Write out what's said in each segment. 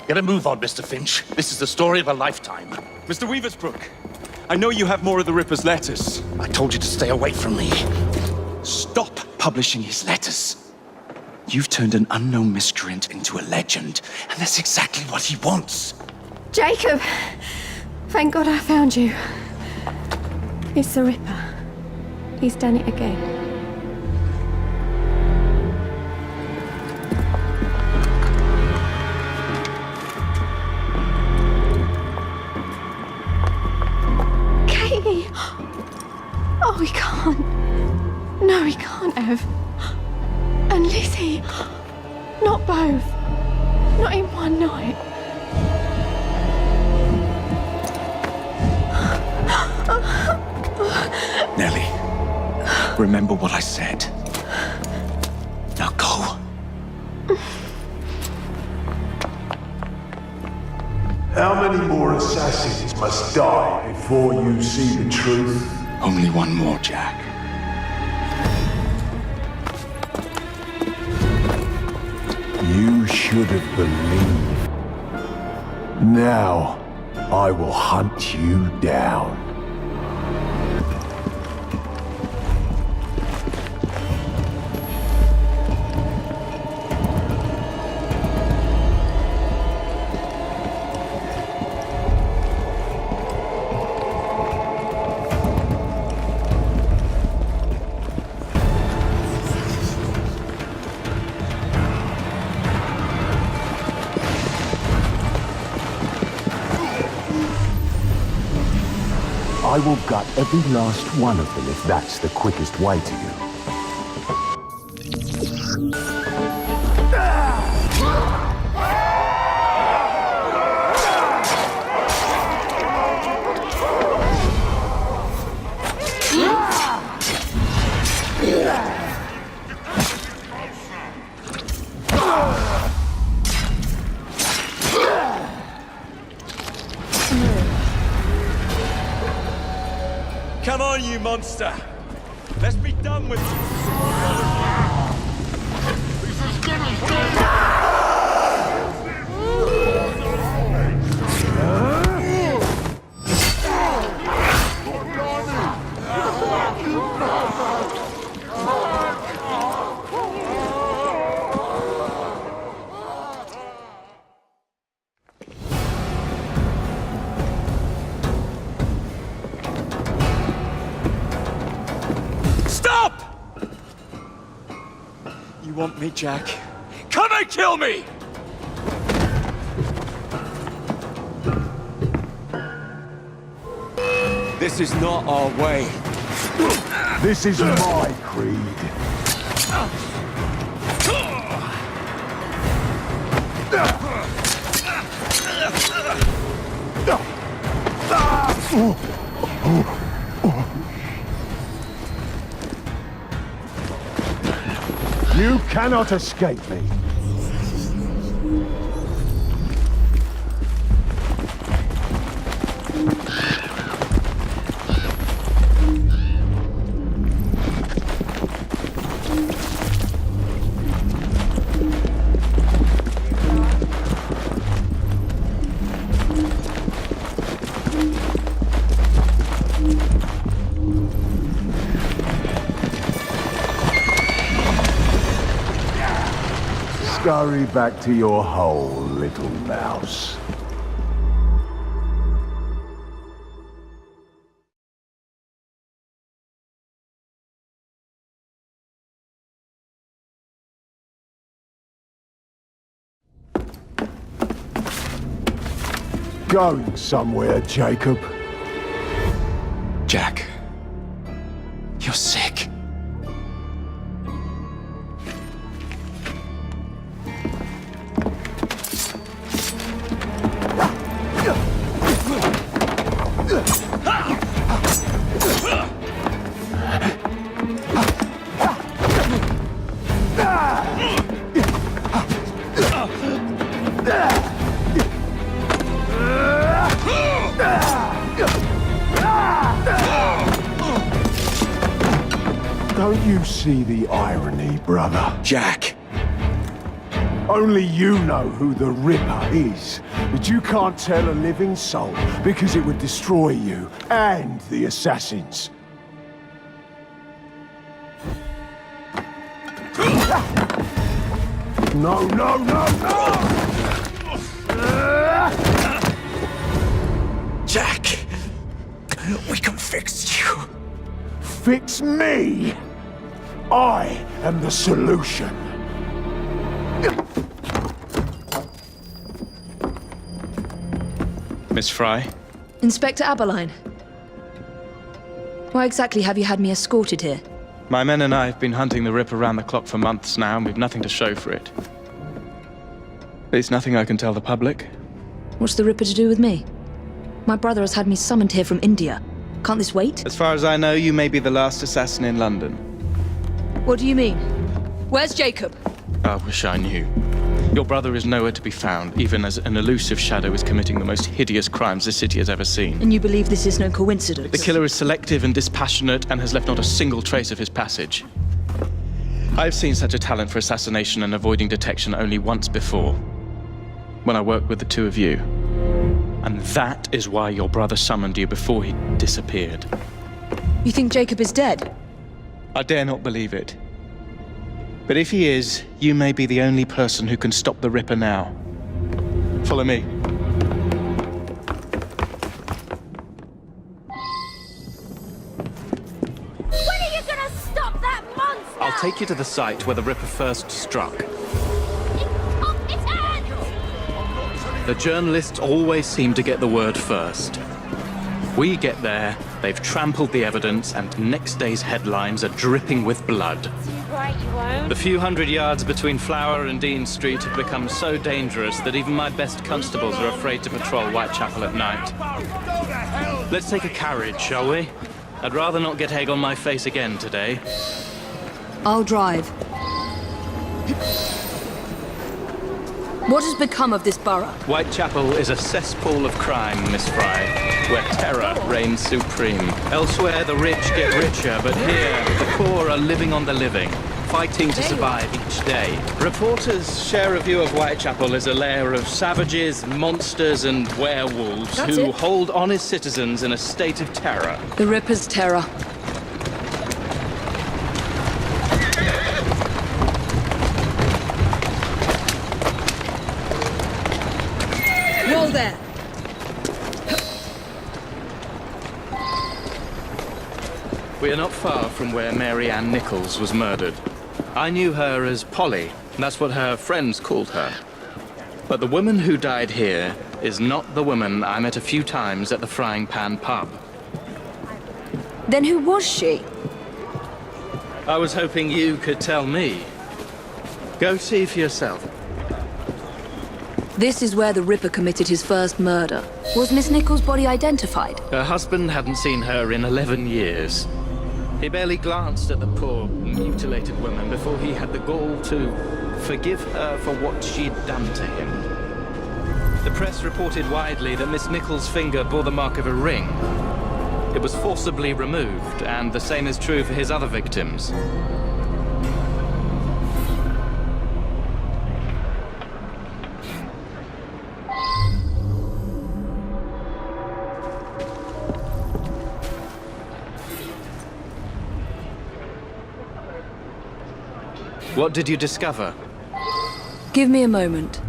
Get a move on, Mr. Finch. This is the story of a lifetime. Mr. Weaversbrook, I know you have more of the Ripper's letters. I told you to stay away from me. Stop publishing his letters. You've turned an unknown miscreant into a legend, and that's exactly what he wants. Jacob! Thank God I found you. It's the Ripper. He's done it again. Katie! Oh, he can't. No, he can't have. And Lizzie. Not both. Not in one night. Nellie, remember what I said. Now go. How many more assassins must die before you see the truth? Only one more, Jack. You should have believed. Now, I will hunt you down. I will gut every last one of them if that's the quickest way to you. Come on, you monster! Let's be done with you! Stop! You want me, Jack? Come and kill me! This is not our way. This is my creed. You cannot escape me. Scurry back to your hole, little mouse. Going somewhere, Jacob? Jack, you're sick. Don't you see the irony, brother? Jack, Only you know who the Ripper is, but you can't tell a living soul because it would destroy you and the assassins. No, no, no, no! Jack! We can fix you. Fix me? I am the solution. Miss Fry? Inspector Aberline. Why exactly have you had me escorted here? My men and I have been hunting the Ripper around the clock for months now, and we've nothing to show for it. There's nothing I can tell the public. What's the Ripper to do with me? My brother has had me summoned here from India. Can't this wait? As far as I know, you may be the last assassin in London. What do you mean? Where's Jacob? I wish I knew. Your brother is nowhere to be found, even as an elusive shadow is committing the most hideous crimes this city has ever seen. And you believe this is no coincidence? The killer is selective and dispassionate and has left not a single trace of his passage. I've seen such a talent for assassination and avoiding detection only once before, when I worked with the two of you. And that is why your brother summoned you before he disappeared. You think Jacob is dead? I dare not believe it. But if he is, you may be the only person who can stop the Ripper now. Follow me. When are you gonna stop that monster? I'll take you to the site where the Ripper first struck. Its hands! The journalists always seem to get the word first. We get there, they've trampled the evidence, and next day's headlines are dripping with blood. Right, you won't. The few hundred yards between Flower and Dean Street have become so dangerous that even my best constables are afraid to patrol Whitechapel at night. Let's take a carriage, shall we? I'd rather not get egg on my face again today. I'll drive. What has become of this borough? Whitechapel is a cesspool of crime, Miss Fry, where terror reigns supreme. Elsewhere, the rich get richer, but here, the poor are living on the living, fighting to survive each day. Reporters share a view of Whitechapel as a lair of savages, monsters, and werewolves who hold honest citizens in a state of terror. The Ripper's terror. Whoa there! We are not far from where Mary Ann Nichols was murdered. I knew her as Polly. That's what her friends called her. But the woman who died here is not the woman I met a few times at the Frying Pan pub. Then who was she? I was hoping you could tell me. Go see for yourself. This is where the Ripper committed his first murder. Was Miss Nichols' body identified? Her husband hadn't seen her in 11 years. He barely glanced at the poor, mutilated woman before he had the gall to forgive her for what she'd done to him. The press reported widely that Miss Nichols' finger bore the mark of a ring. It was forcibly removed, and the same is true for his other victims. What did you discover? Give me a moment.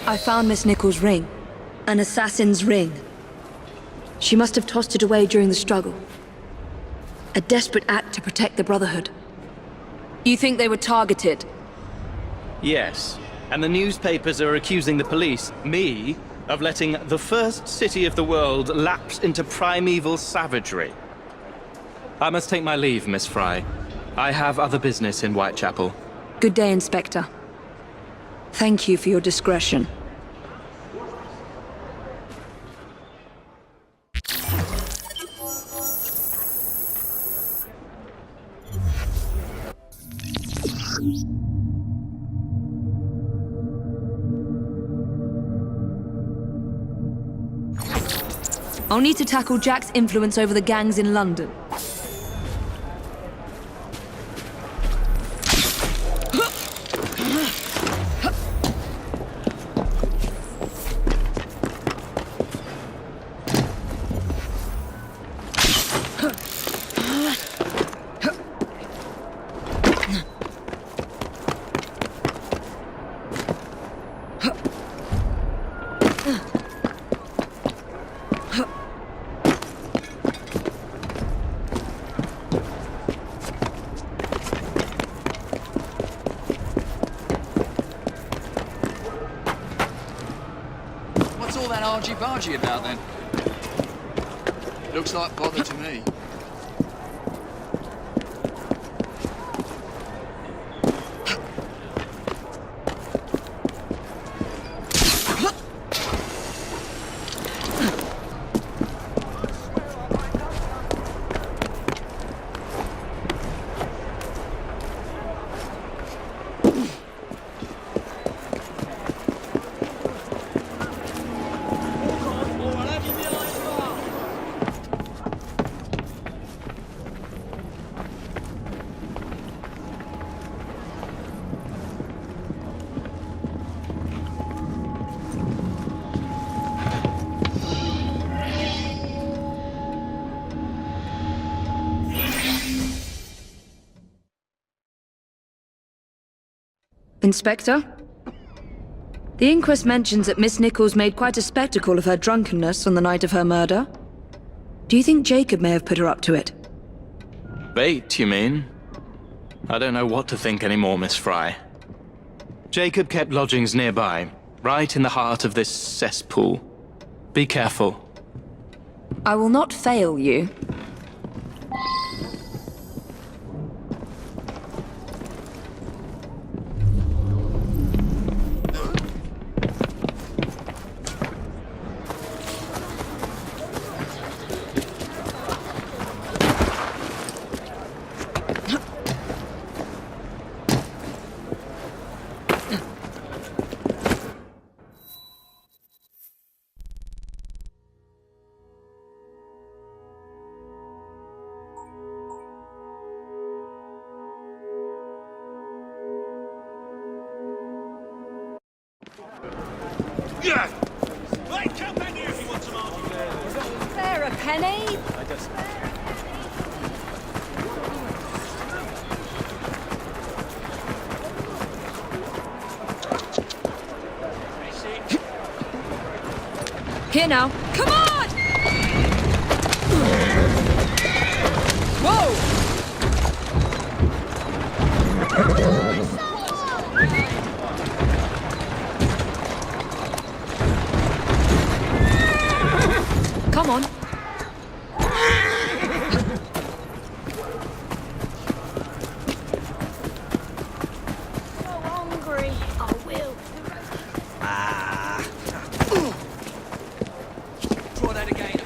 I found Miss Nichols' ring. An assassin's ring. She must have tossed it away during the struggle. A desperate act to protect the Brotherhood. You think they were targeted? Yes, and the newspapers are accusing the police, me, of letting the first city of the world lapse into primeval savagery. I must take my leave, Miss Fry. I have other business in Whitechapel. Good day, Inspector. Thank you for your discretion. I'll need to tackle Jack's influence over the gangs in London. What's all that argy-bargy about then? Looks like bother to me. Inspector? The inquest mentions that Miss Nichols made quite a spectacle of her drunkenness on the night of her murder. Do you think Jacob may have put her up to it? Bait, you mean? I don't know what to think anymore, Miss Fry. Jacob kept lodgings nearby, right in the heart of this cesspool. Be careful. I will not fail you. Sarah Penny? Here now. Come on! Whoa! Come on. So hungry. I will. Try that again.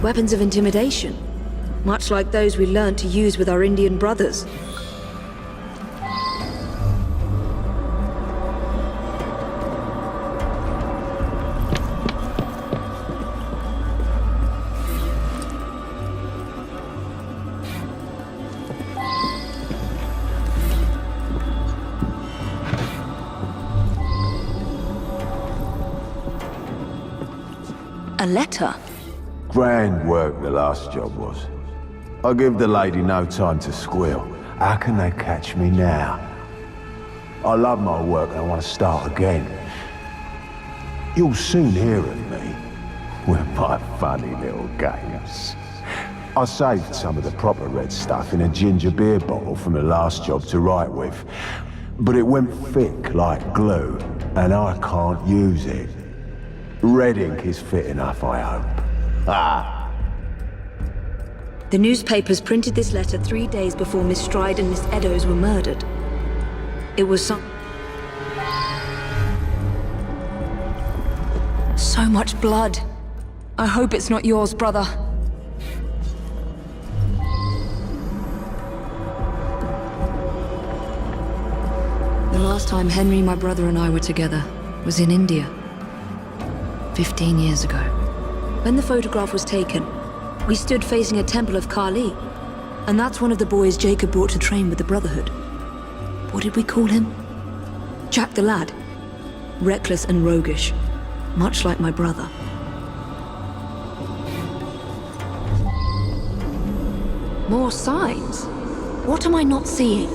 Weapons of intimidation, much like those we learned to use with our Indian brothers. A letter? Grand work the last job was. I give the lady no time to squeal. How can they catch me now? I love my work and I want to start again. You'll soon hear of me with my funny little games. I saved some of the proper red stuff in a ginger beer bottle from the last job to write with. But it went thick like glue, and I can't use it. Red ink is fit enough, I hope. Ah! The newspapers printed this letter 3 days before Miss Stride and Miss Eddowes were murdered. It was so much blood. I hope it's not yours, brother. The last time Henry, my brother, and I were together was in India. 15 years ago. When the photograph was taken, we stood facing a temple of Kali. And that's one of the boys Jacob brought to train with the Brotherhood. What did we call him? Jack the Lad. Reckless and roguish, much like my brother. More signs? What am I not seeing?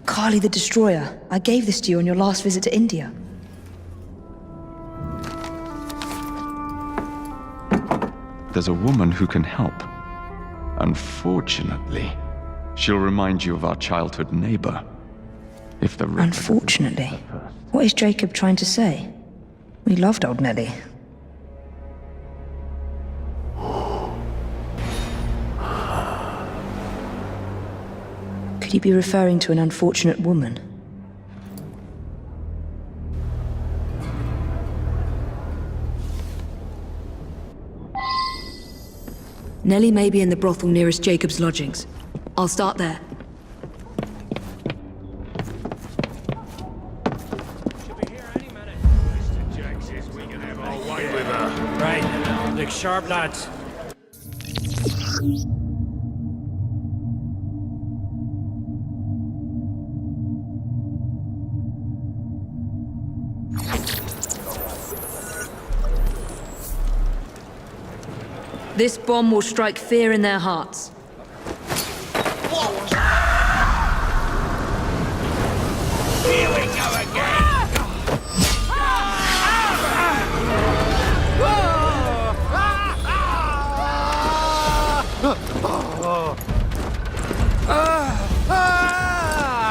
Kali the Destroyer. I gave this to you on your last visit to India. There's a woman who can help. Unfortunately, she'll remind you of our childhood neighbor. If the Ripper Unfortunately? What is Jacob trying to say? We loved old Nellie. Could he be referring to an unfortunate woman? Nellie may be in the brothel nearest Jacob's lodgings. I'll start there. Right, look sharp, lads. This bomb will strike fear in their hearts. Here we go again!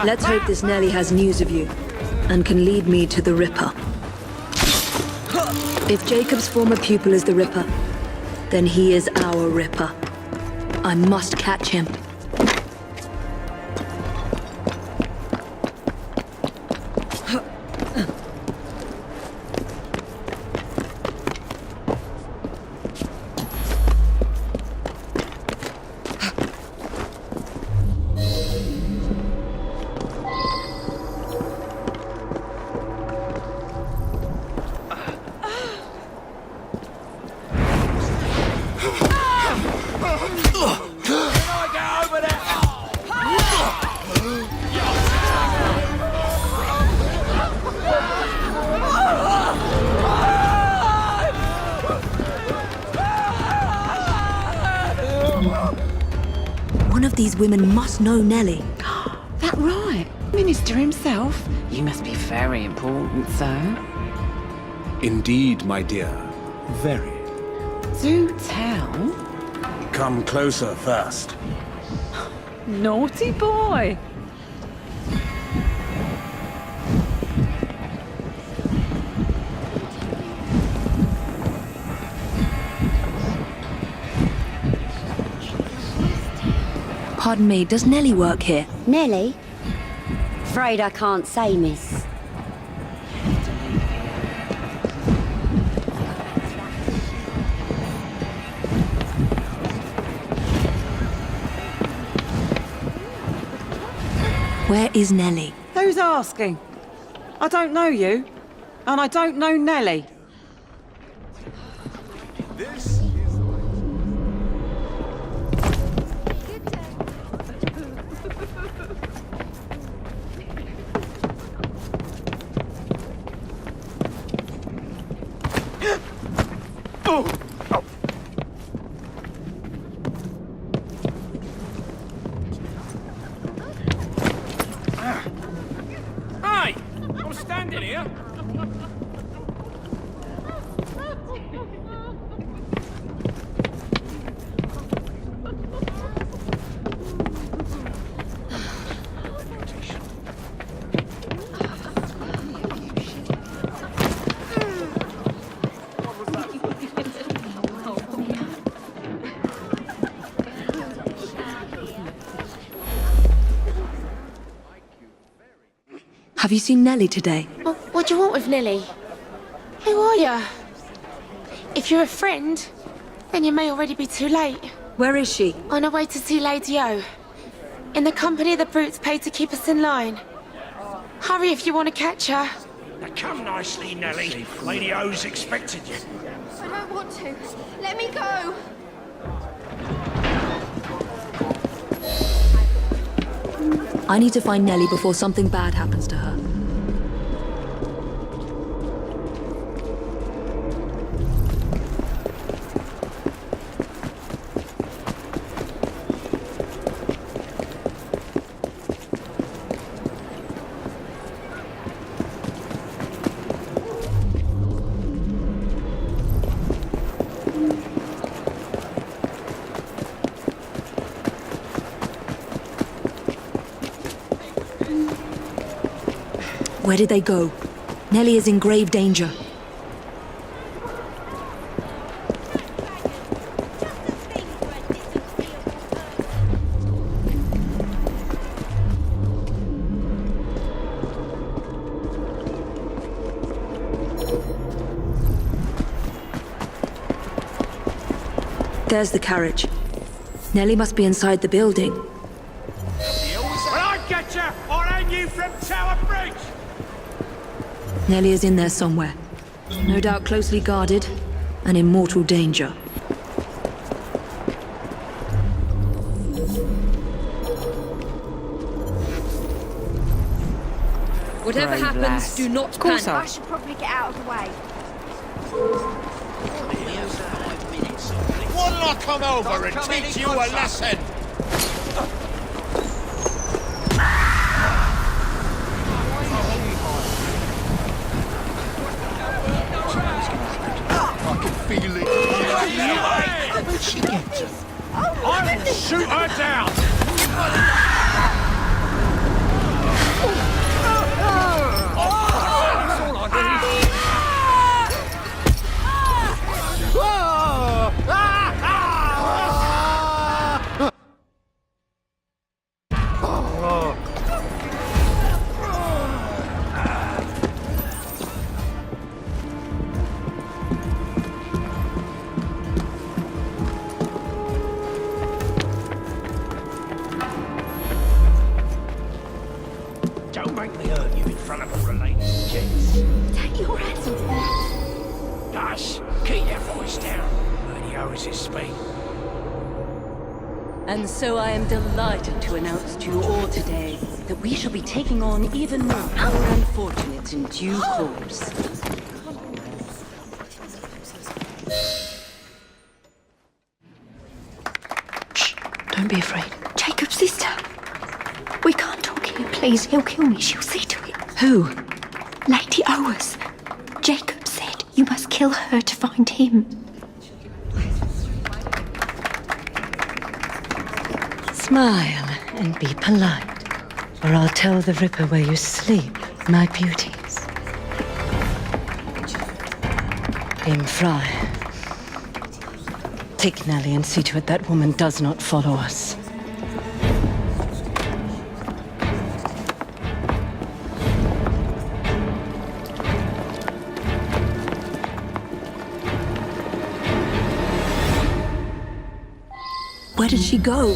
Let's hope this Nellie has news of you, and can lead me to the Ripper. If Jacob's former pupil is the Ripper, then he is our Ripper. I must catch him. One of these women must know Nellie. That right? Minister himself? You must be very important, sir. Indeed, my dear. Very. Do tell. Come closer first. Naughty boy. Pardon me, does Nellie work here? Nellie? Afraid I can't say, miss. Where is Nellie? Who's asking? I don't know you, and I don't know Nellie. Hey! I'm standing here. Have you seen Nellie today? What do you want with Nellie? Who are you? If you're a friend, then you may already be too late. Where is she? On her way to see Lady O. In the company the brutes paid to keep us in line. Hurry if you want to catch her. Now come nicely, Nellie. Lady O's expected you. I don't want to. Let me go. I need to find Nellie before something bad happens to her. Where did they go? Nellie is in grave danger. There's the carriage. Nellie must be inside the building. When I get you, I'll hang you from Tower Bridge! Nellie is in there somewhere. No doubt closely guarded and in mortal danger. Whatever Brave happens, lass. do not Of course panic. I should probably get out of the way. Why don't I come over and teach you a lesson? I can feel it. Where'd she get to? I will shoot her down! Don't make me hurt you in front of all the ladies, gents. Take your hands off me. Hush! Keep that voice down. Lady O is his speed. And so I am delighted to announce to you all today that we shall be taking on even more poor unfortunates in due course. Shh, don't be afraid. Jacob's sister. We can't talk here, please. He'll kill me. She'll see to it. Who? Lady Owers. Jacob said you must kill her to find him. Smile and be polite, or I'll tell the Ripper where you sleep, my beauties. Dame Fry, take Nellie and see to it that woman does not follow us. Where did she go?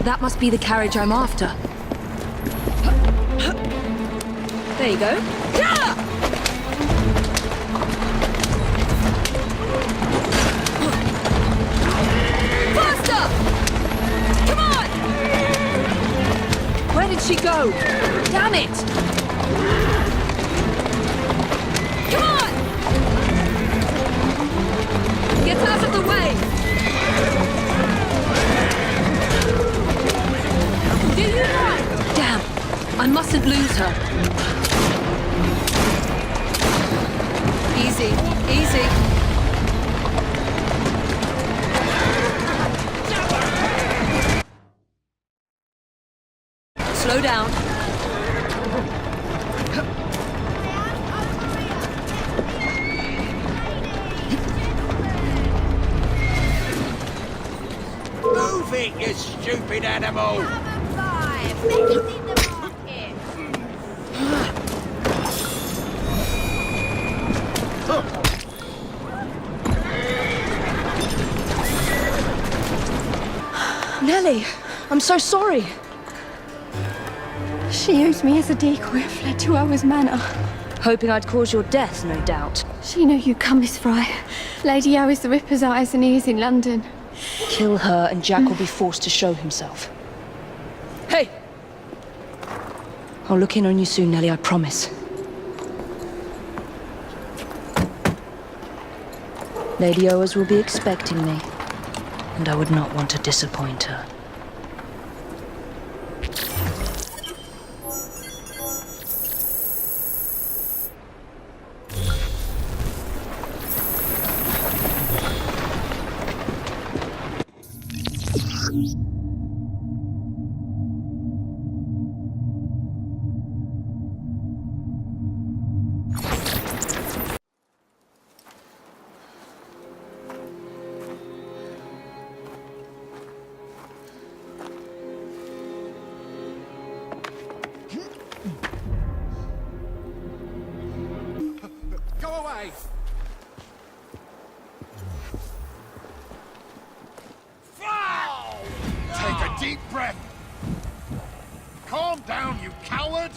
That must be the carriage I'm after. There you go. Faster! Come on! Where did she go? Damn it! Come on! Slow down. Move it, you stupid animal! Nellie, I'm so sorry. She used me as a decoy and fled to Owen's manor. Hoping I'd cause your death, no doubt. She knew you'd come, Miss Fry. Lady O is the Ripper's eyes and ears in London. Kill her and Jack will be forced to show himself. Hey! I'll look in on you soon, Nellie, I promise. Lady Owers will be expecting me, and I would not want to disappoint her. Go away! Take a deep breath! Calm down, you coward!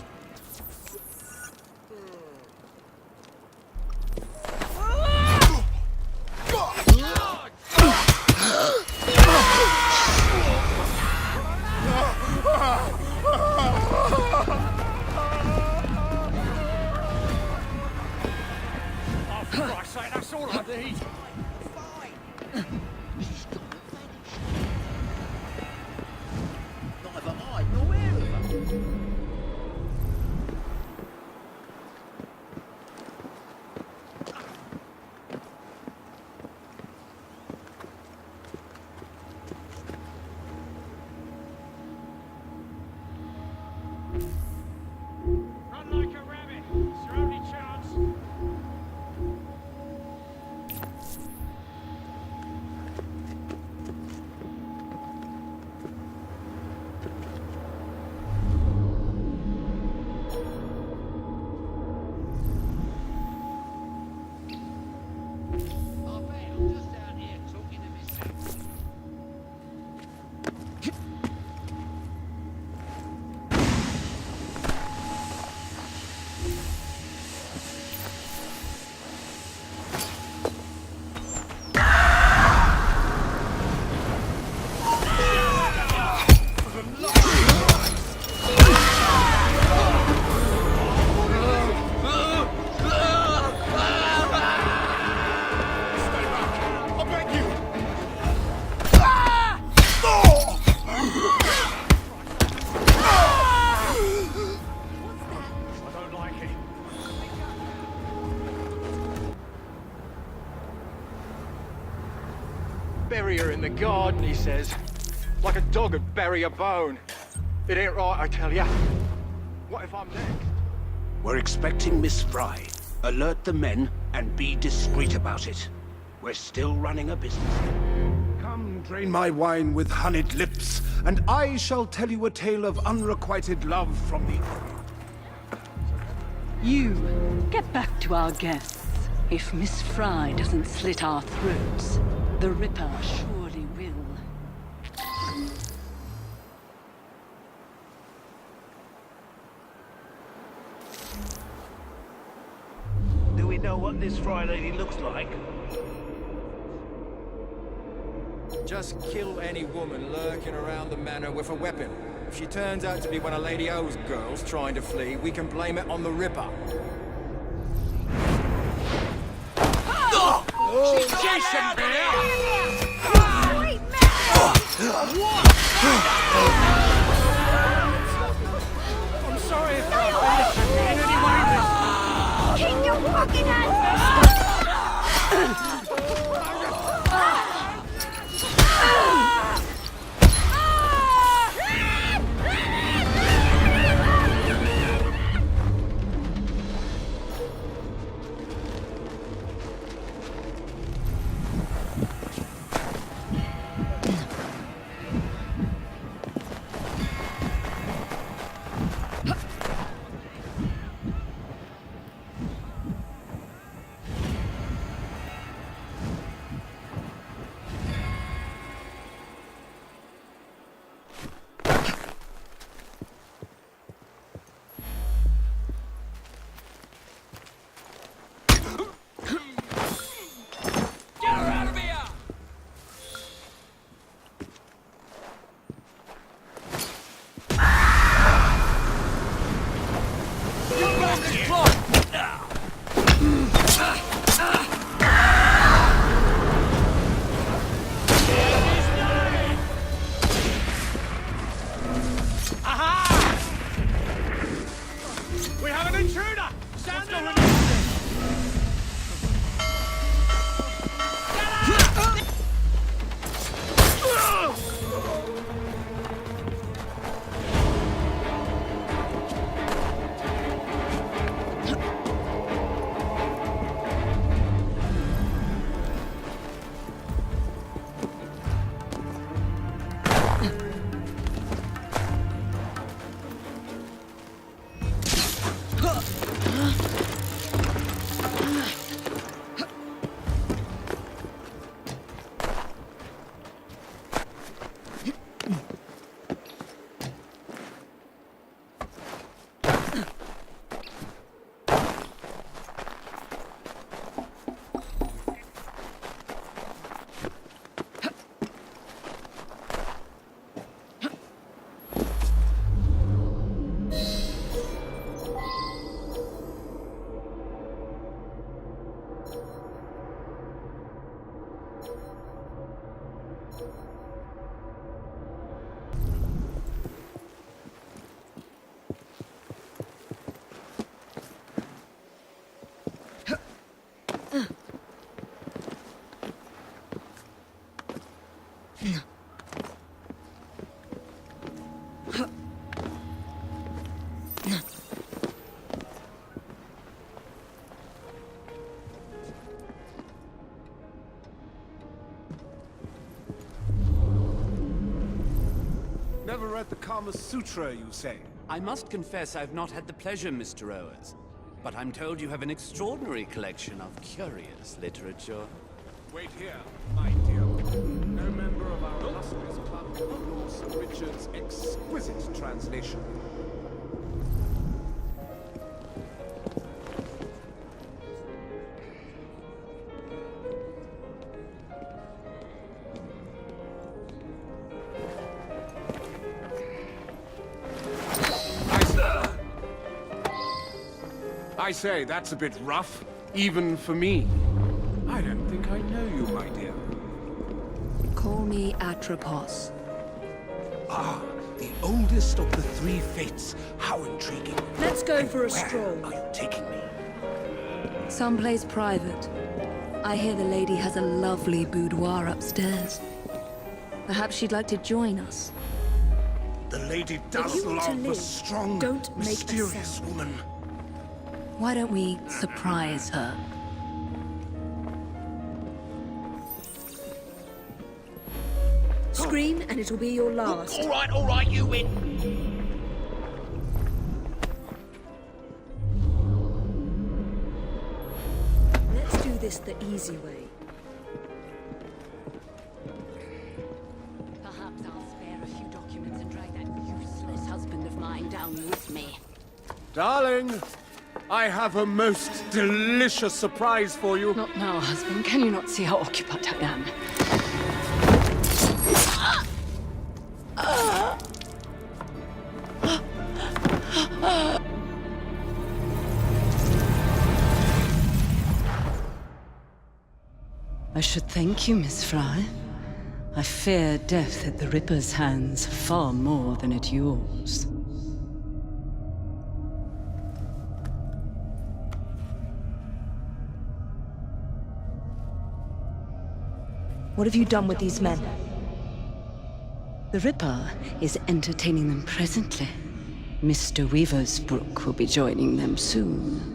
That's all I need. Neither I nor Erica. Run like a rabbit. It's your only chance. Bury her in the garden, he says. Like a dog would bury a bone. It ain't right, I tell ya. What if I'm next? We're expecting Miss Fry. Alert the men and be discreet about it. We're still running a business. Come, drain my wine with honeyed lips, and I shall tell you a tale of unrequited love from the... You, get back to our guests. If Miss Fry doesn't slit our throats, the Ripper surely will. Do we know what this Fry lady looks like? Just kill any woman lurking around the manor with a weapon. If she turns out to be one of Lady O's girls trying to flee, we can blame it on the Ripper. She's chasing me! I'm sorry if I in any way. Keep your fucking hands Never read the Kama Sutra, you say? I must confess I've not had the pleasure, Mr. Owers. But I'm told you have an extraordinary collection of curious literature. Wait here, my dear. No member of our illustrious club can ignore Sir Richard's exquisite translation. I say, that's a bit rough, even for me. I don't think I know you, my dear. Call me Atropos. Ah, the oldest of the three fates. How intriguing. Let's go And for a where stroll. are you taking me? Someplace private. I hear the lady has a lovely boudoir upstairs. Perhaps she'd like to join us. The lady If does you want to love a live, strong, don't make a mysterious sound. woman. Why don't we surprise her? Scream and it'll be your last. All right, you win. Let's do this the easy way. Perhaps I'll spare a few documents and drag that useless husband of mine down with me. Darling, I have a most delicious surprise for you. Not now, husband. Can you not see how occupied I am? I should thank you, Miss Fry. I fear death at the Ripper's hands far more than at yours. What have you done with these men? The Ripper is entertaining them presently. Mr. Weaversbrook will be joining them soon.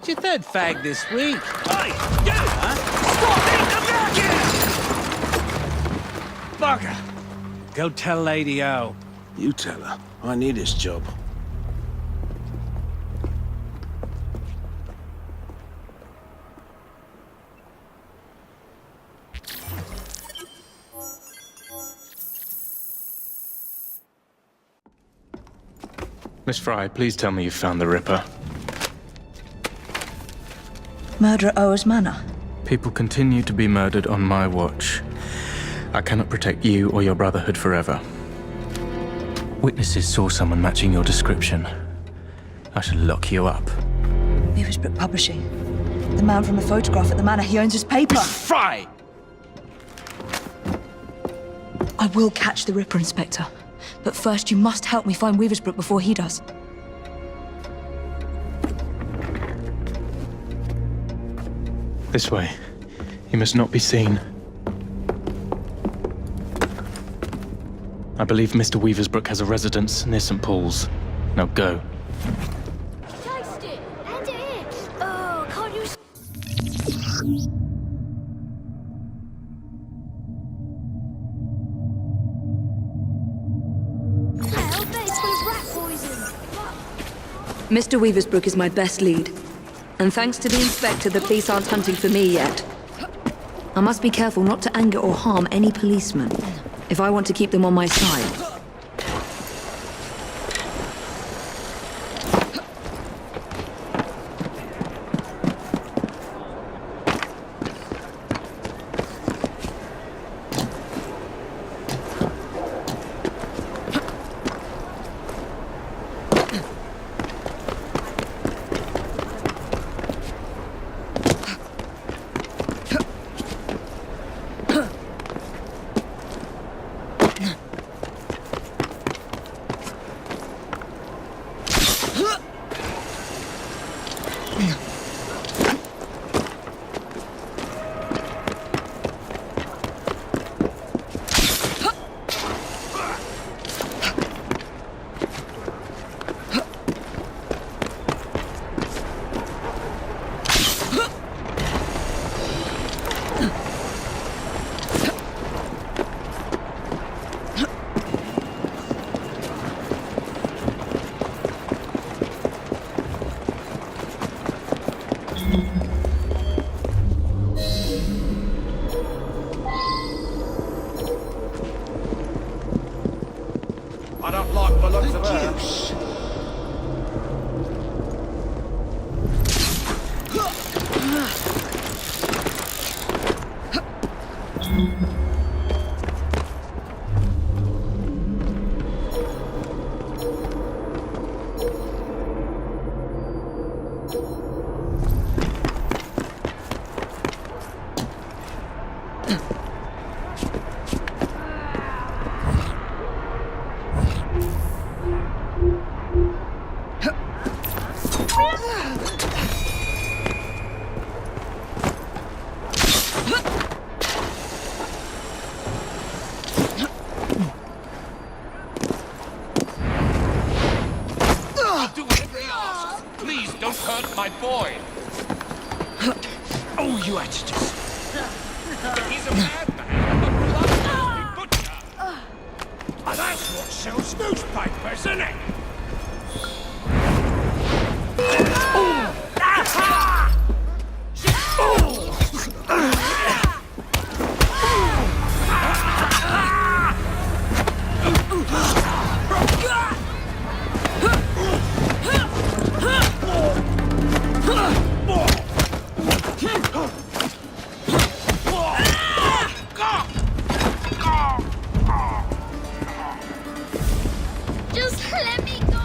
Your third fag this week. Hey, you! Huh? Stop eating the Bugger! Go tell Lady O. You tell her. I need this job. Miss Fry, please tell me you found the Ripper. Murder at Oa's Manor. People continue to be murdered on my watch. I cannot protect you or your Brotherhood forever. Witnesses saw someone matching your description. I shall lock you up. Weaversbrook Publishing. The man from the photograph at the manor, he owns his paper. Fry! I will catch the Ripper, Inspector. But first, you must help me find Weaversbrook before he does. This way. You must not be seen. I believe Mr. Weaversbrook has a residence near St. Paul's. Now go. Taste it! Hand it here! Oh, can't you... Hell, bet it's full of rat poison! Mr. Weaversbrook is my best lead. And thanks to the Inspector, the police aren't hunting for me yet. I must be careful not to anger or harm any policeman, if I want to keep them on my side. I don't like the looks of her. My boy! Oh, you agitators! He's a madman, a bloodthirsty butcher! And that's what sells newspapers, isn't it? Just let me go!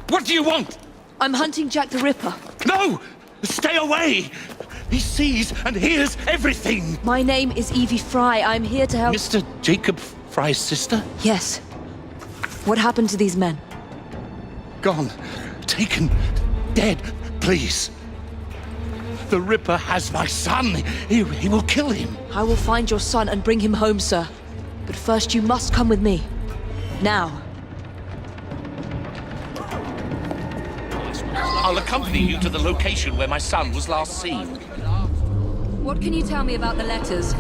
What do you want? I'm hunting Jack the Ripper. No! Stay away! He sees and hears everything! My name is Evie Fry. I'm here to help... Mr. Jacob Fry's sister? Yes. What happened to these men? Gone. Taken. Dead. Please. The Ripper has my son. He will kill him. I will find your son and bring him home, sir. But first you must come with me. Now. I'll accompany you to the location where my son was last seen. What can you tell me about the letters?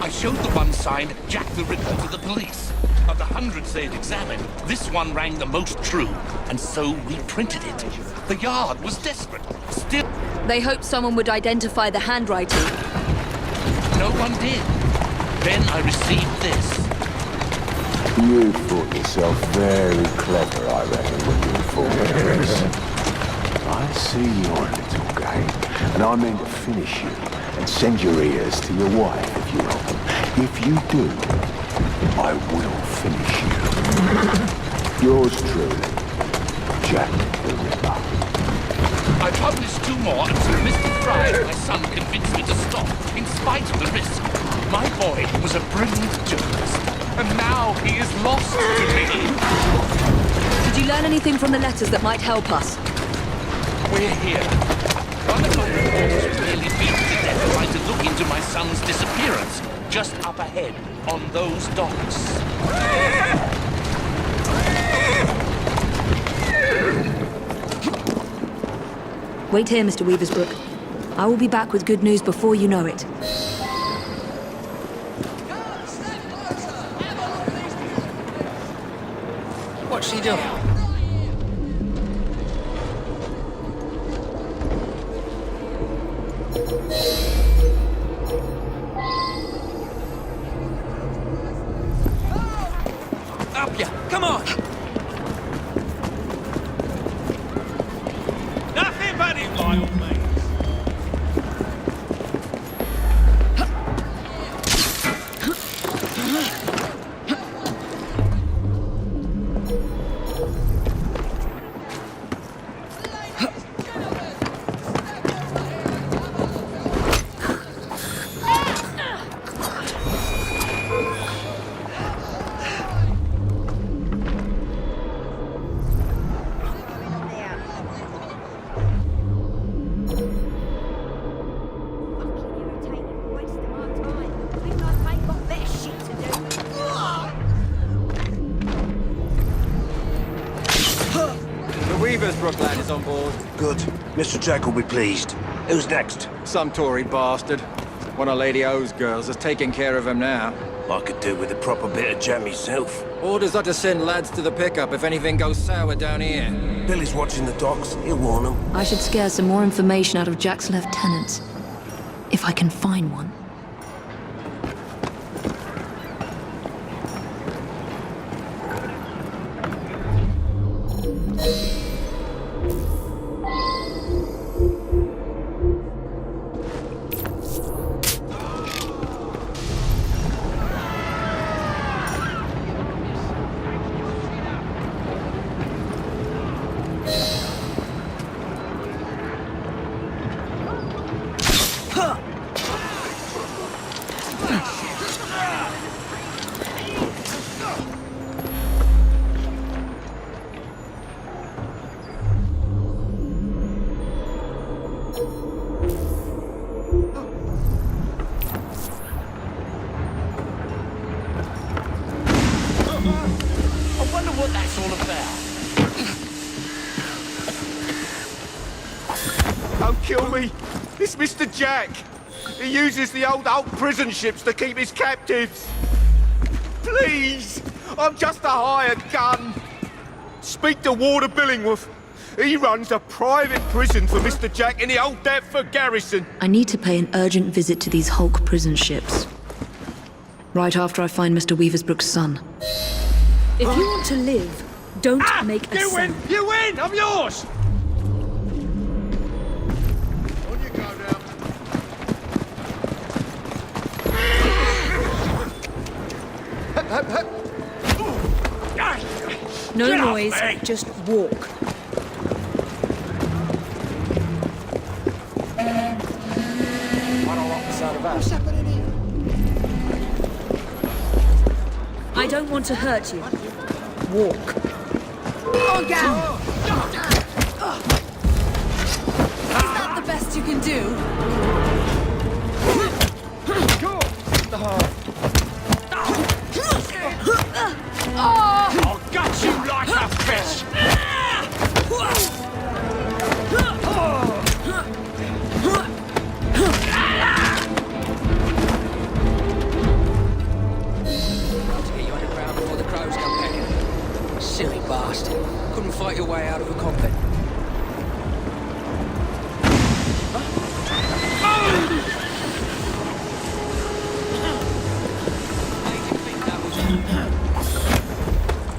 I showed the one signed Jack the Ripper to the police. Of the hundreds they'd examined, this one rang the most true, and so we printed it. The Yard was desperate. Still, They hoped someone would identify the handwriting. no one did. Then I received this. You thought yourself very clever, I reckon, when you informed Chris. I see your little game, and I mean to finish you and send your ears to your wife if you help them. If you do, I will finish you. Yours truly, Jack the Ripper. I published 2 more until Mr. Fry and my son convinced me to stop, in spite of the risk. My boy was a brilliant journalist, and now he is lost to me. Did you learn anything from the letters that might help us? We're here. One of my reporters was nearly beaten to death trying to look into my son's disappearance, just up ahead, on those docks. Wait here, Mr. Weaversbrook. I will be back with good news before you know it. What's she doing? Up ya! Come on! Nothing but it, by all means. Weaversbrook lad is on board. Good. Mr. Jack will be pleased. Who's next? Some Tory bastard. One of Lady O's girls is taking care of him now. I could do with a proper bit of jam myself. Orders are to send lads to the pickup if anything goes sour down here. Billy's watching the docks. He'll warn them. I should scare some more information out of Jack's lieutenants. If I can find one. Kill me! It's Mr. Jack! He uses the old prison ships to keep his captives! Please! I'm just a hired gun! Speak to Warder Billingworth. He runs a private prison for Mr. Jack in the old Deptford garrison. I need to pay an urgent visit to these Hulk prison ships. Right after I find Mr. Weaversbrook's son. If you want to live, don't make a sound. You win! I'm yours! No noise, just walk. I don't like the sound of that. What's happening here? I don't want to hurt you. Walk. On down! Is that the best you can do? I'll gut you like a fish! Silly bastard. Couldn't fight your way out of a convent.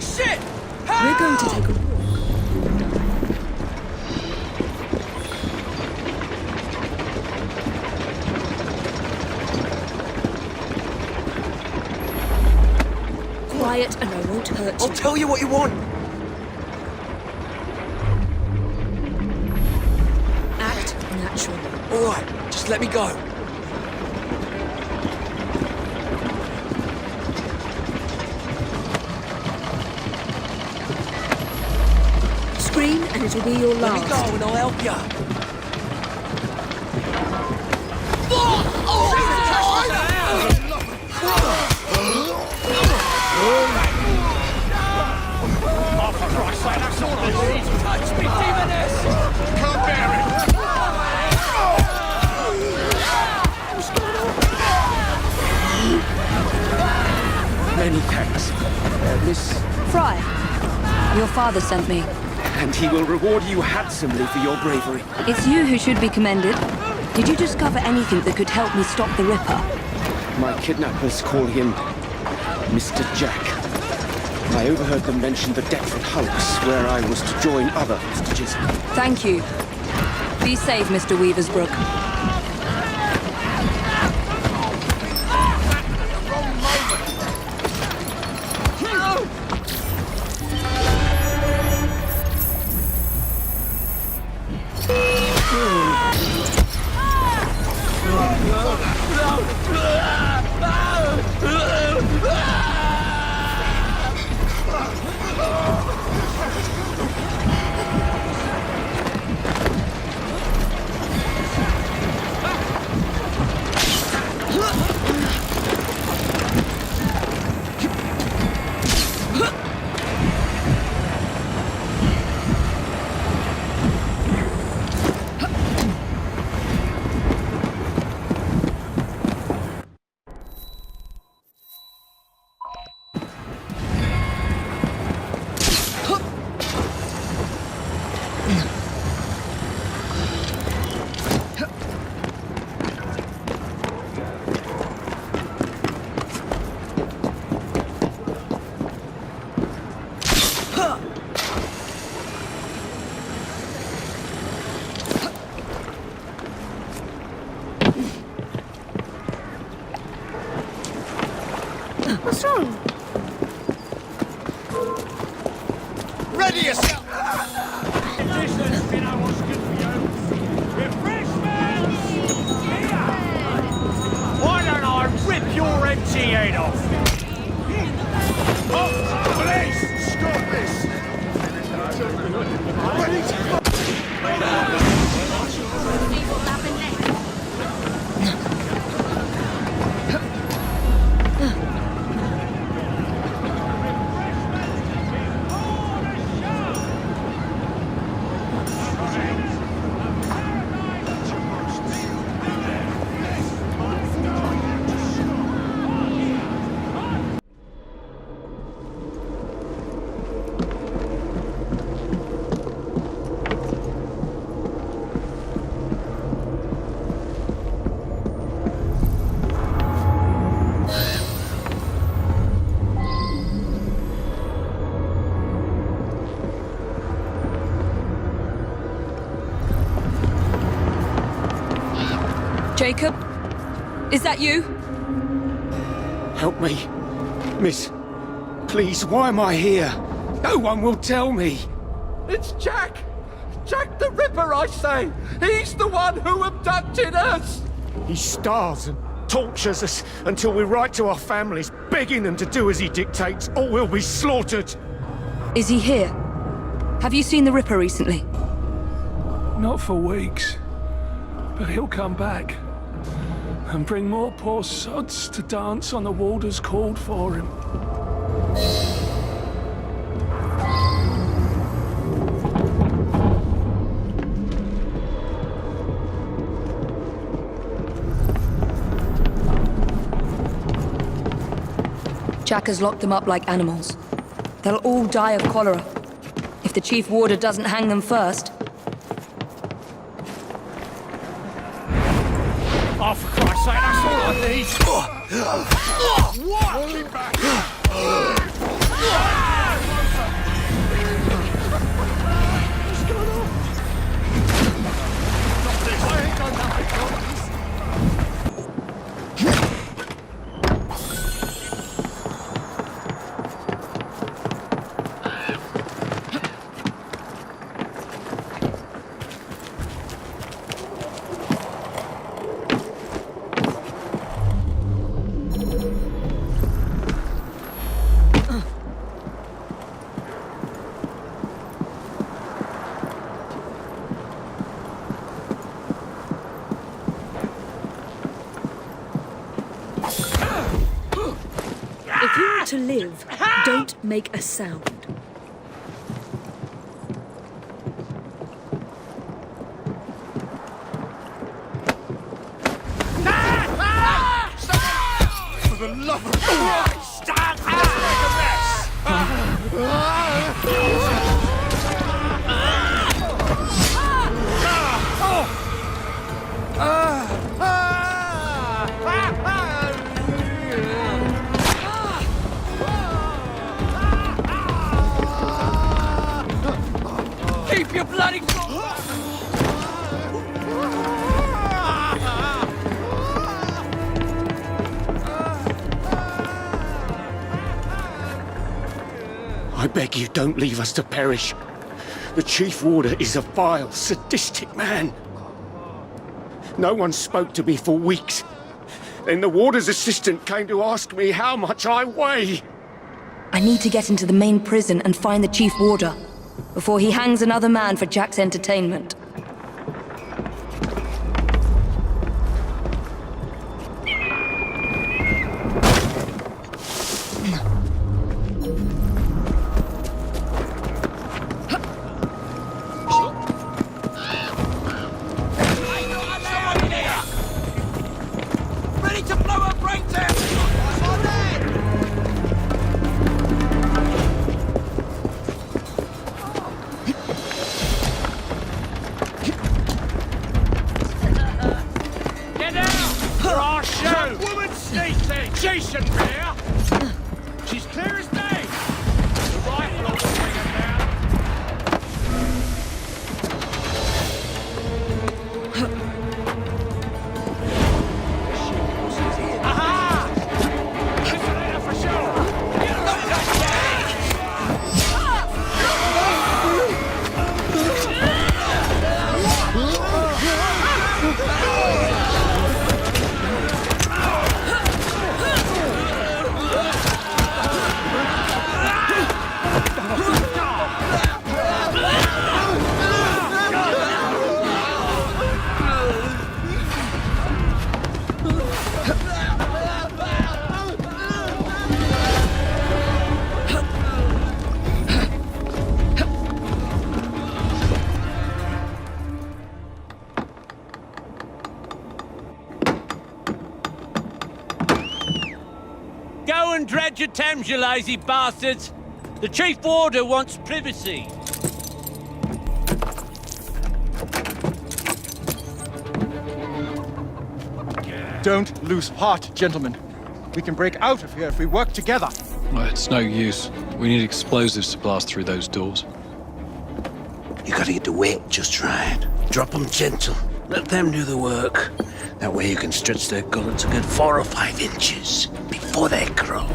Shit! We're going to take a walk. Quiet and I won't hurt you. I'll tell you what you want. Act natural. All right, just let me go. Scream and it'll be your Let last. me go and I'll help you. Oh, for Christ's sake, that's all I need. Touch me, demoness! Can't bear it. Many thanks, Miss... Fry, your father sent me. And he will reward you handsomely for your bravery. It's you who should be commended. Did you discover anything that could help me stop the Ripper? My kidnappers call him Mr. Jack. I overheard them mention the Deptford Hulks, where I was to join other hostages. Thank you. Be safe, Mr. Weaversbrook. What's wrong? Ready yourself! Why don't I rip your empty head off? Oh, police! Stop this! Ready to go! Jacob? Is that you? Help me. Miss, please, why am I here? No one will tell me. It's Jack! Jack the Ripper, I say! He's the one who abducted us! He starves and tortures us until we write to our families, begging them to do as he dictates, or we'll be slaughtered. Is he here? Have you seen the Ripper recently? Not for weeks. But he'll come back. And bring more poor sods to dance on the waters called for him. Jack has locked them up like animals. They'll all die of cholera. If the Chief Warder doesn't hang them first. Oh, for Christ's sake, that's all I need! What? Keep back! What's going on? Not this. I ain't done nothing. If you want to live, don't make a sound. For the love of Christ! Let's make a mess! Keep your bloody... I beg you, don't leave us to perish. The Chief Warder is a vile, sadistic man. No one spoke to me for weeks. Then the Warder's assistant came to ask me how much I weigh. I need to get into the main prison and find the Chief Warder before he hangs another man for Jack's entertainment. Ready to blow up right there! Get out! For our show! That woman's sneaking! She shouldn't be here! She's clear as day! The rifle will bring her down! Aha! Isolator for sure! Go and dredge your Thames, you lazy bastards! The Chief Warder wants privacy. Don't lose heart, gentlemen. We can break out of here if we work together. Well, it's no use. We need explosives to blast through those doors. You gotta get the weight just right. Drop them gentle. Let them do the work. That way you can stretch their gullets a good 4 or 5 inches before they croak.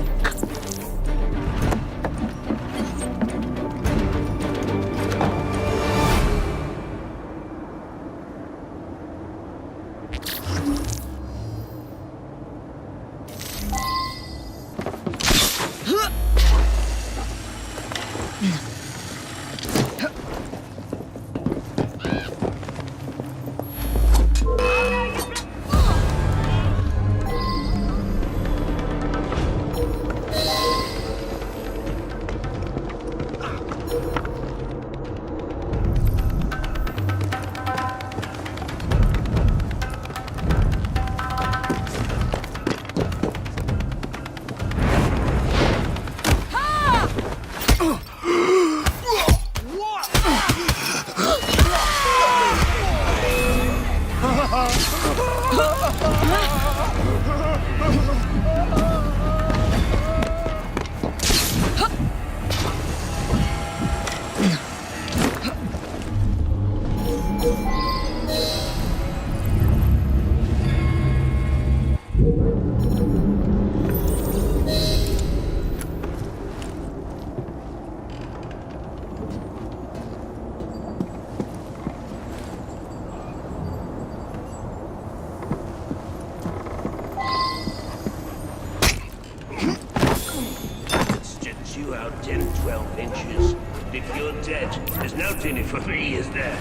Stretch you out 10, 12 inches. But if you're dead, there's no dinner for me, is there?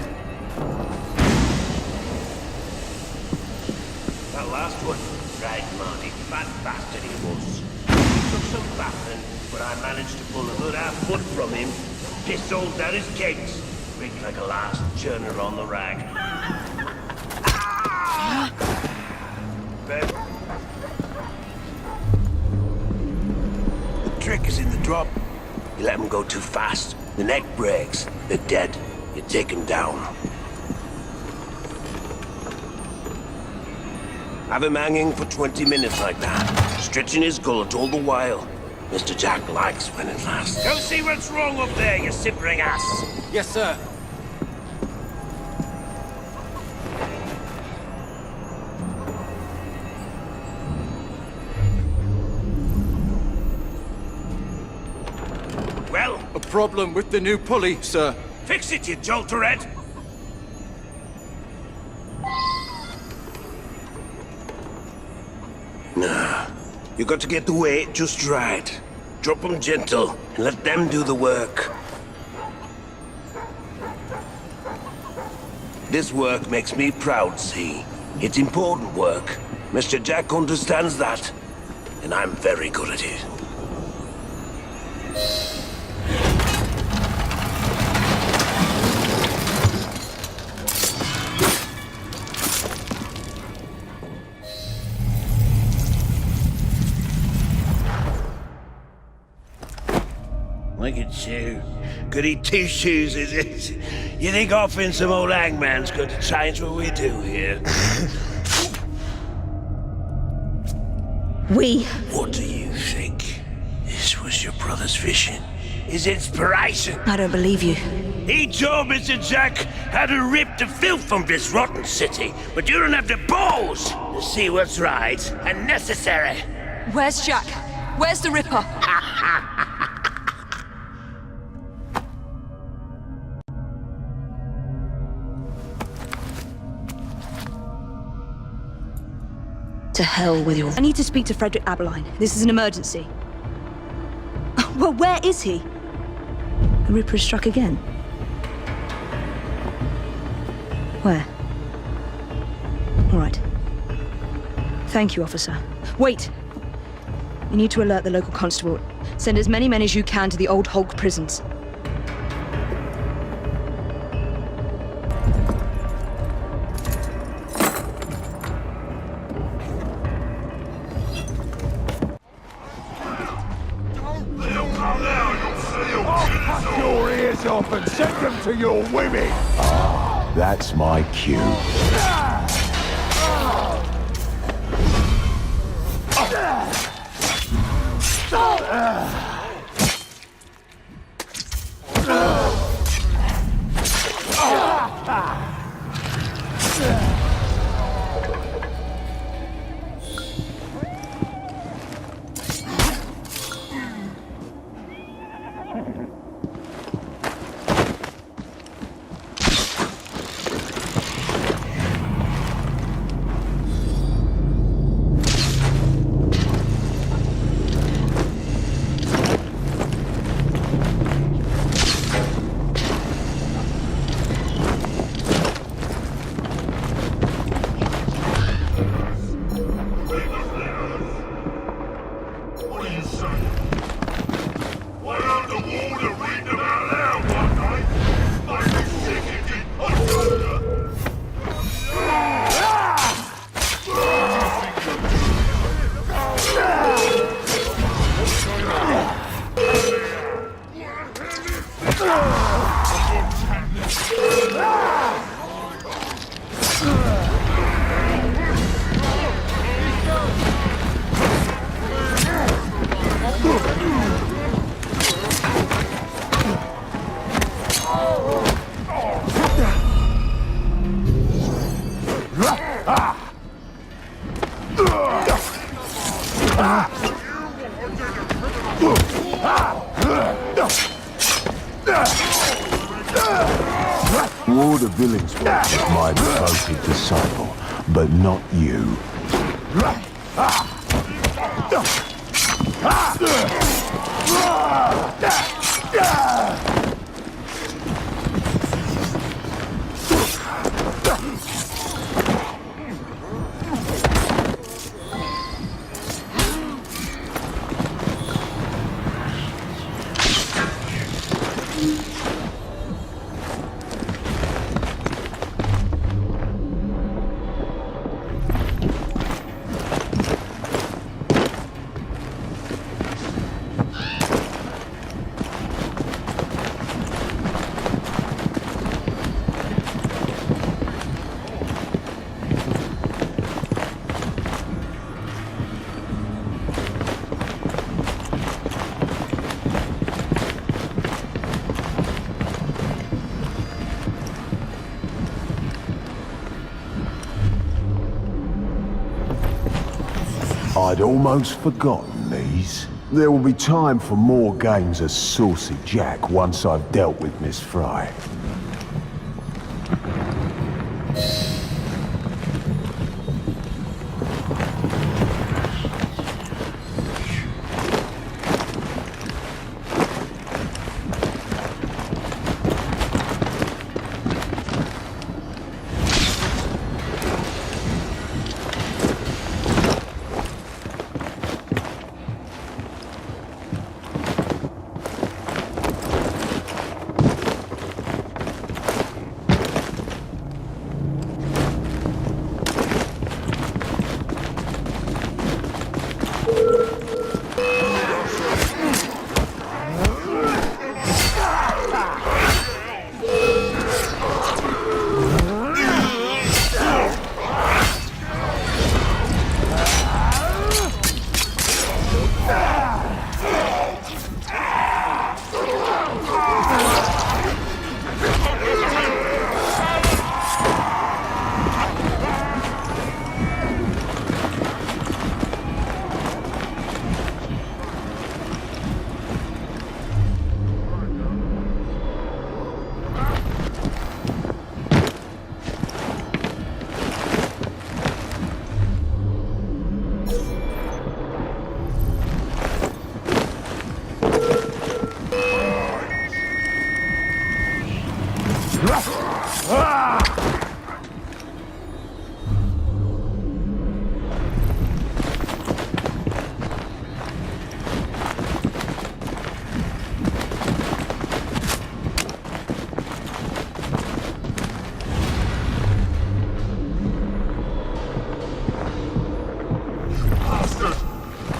That last one, right, Marty, fat bastard he was. He took some battering, but I managed to pull a good half foot from him. Pissed all down his kegs. Rigged like a last churner on the rag. But the trick is in the drop. You let them go too fast, the neck breaks, they're dead. You take them down. Have him hanging for 20 minutes like that, stretching his gullet all the while. Mr. Jack likes when it lasts. Go see what's wrong up there, you simpering ass. Yes, sir. Well? A problem with the new pulley, sir. Fix it, you jolterhead! Nah. You got to get the weight just right. Drop them gentle, and let them do the work. This work makes me proud, see? It's important work. Mr. Jack understands that, and I'm very good at it. Look at you. Goody two-shoes, is it? You think offering some old hangman's going to change what we do here? What do you think? This was your brother's vision? His inspiration? I don't believe you. He told Mr. Jack how to rip the filth from this rotten city, but you don't have the balls to see what's right and necessary. Where's Jack? Where's the Ripper? To hell with your... I need to speak to Frederick Aberline. This is an emergency. Well, where is he? The Ripper has struck again. Where? All right. Thank you, officer. Wait! You need to alert the local constable. Send as many men as you can to the old Hulk prisons. Your ears off and send them to your women! Ah, that's my cue. What are the water read about Ward of Villingsworth is my devoted disciple, but not you. I'd almost forgotten these. There will be time for more games of Saucy Jack once I've dealt with Miss Fry.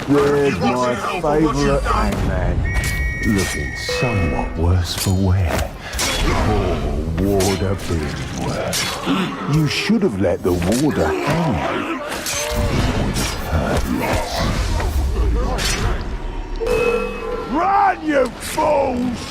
There's my favourite hangman, looking somewhat worse for wear. Poor Warder Billsworth. You should have let the warder hang you. It would have hurt less. Run, you fools!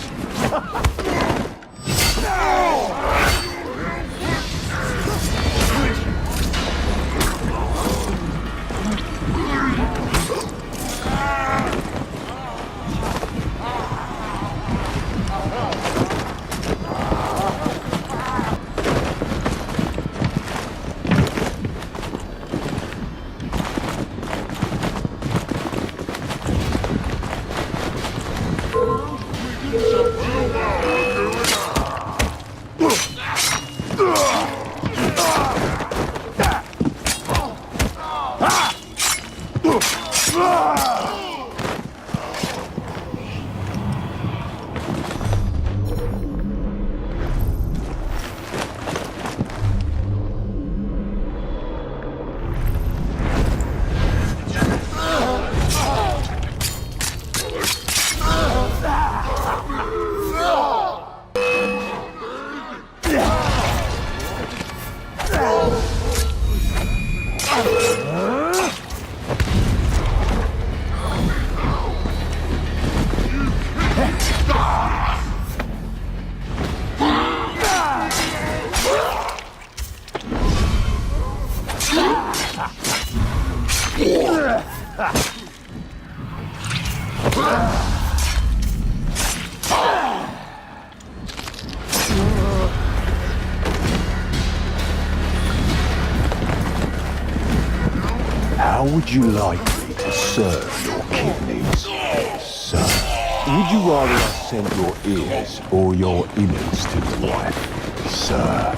would you like me to serve your kidneys, sir? Would you rather I sent your ears or your innards to the wife, sir?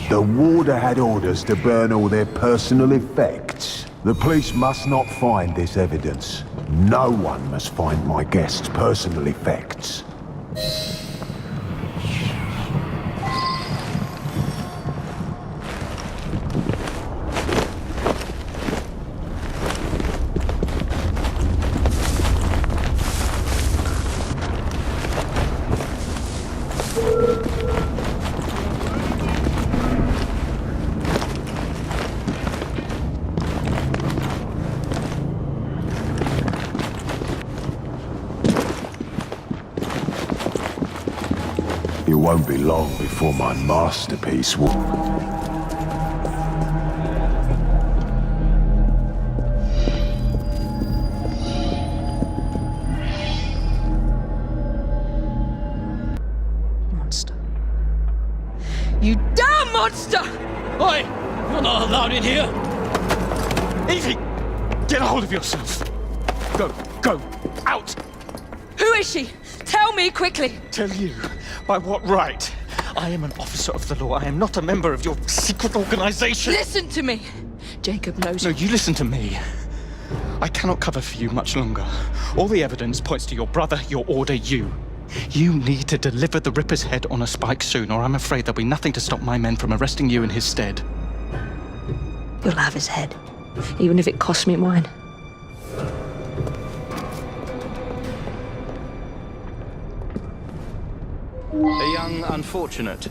The warder had orders to burn all their personal effects. The police must not find this evidence. No one must find my guest's personal effects. It won't be long before my masterpiece will... Monster. You damn monster! Oi! You're not allowed in here! Evie! Get a hold of yourself! Go! Out! Who is she? Tell me quickly! Tell you? By what right? I am an officer of the law. I am not a member of your secret organization. Listen to me! Jacob knows. No, you listen to me. I cannot cover for you much longer. All the evidence points to your brother, your order, you. You need to deliver the Ripper's head on a spike soon, or I'm afraid there'll be nothing to stop my men from arresting you in his stead. You'll have his head, even if it costs me mine. A young unfortunate.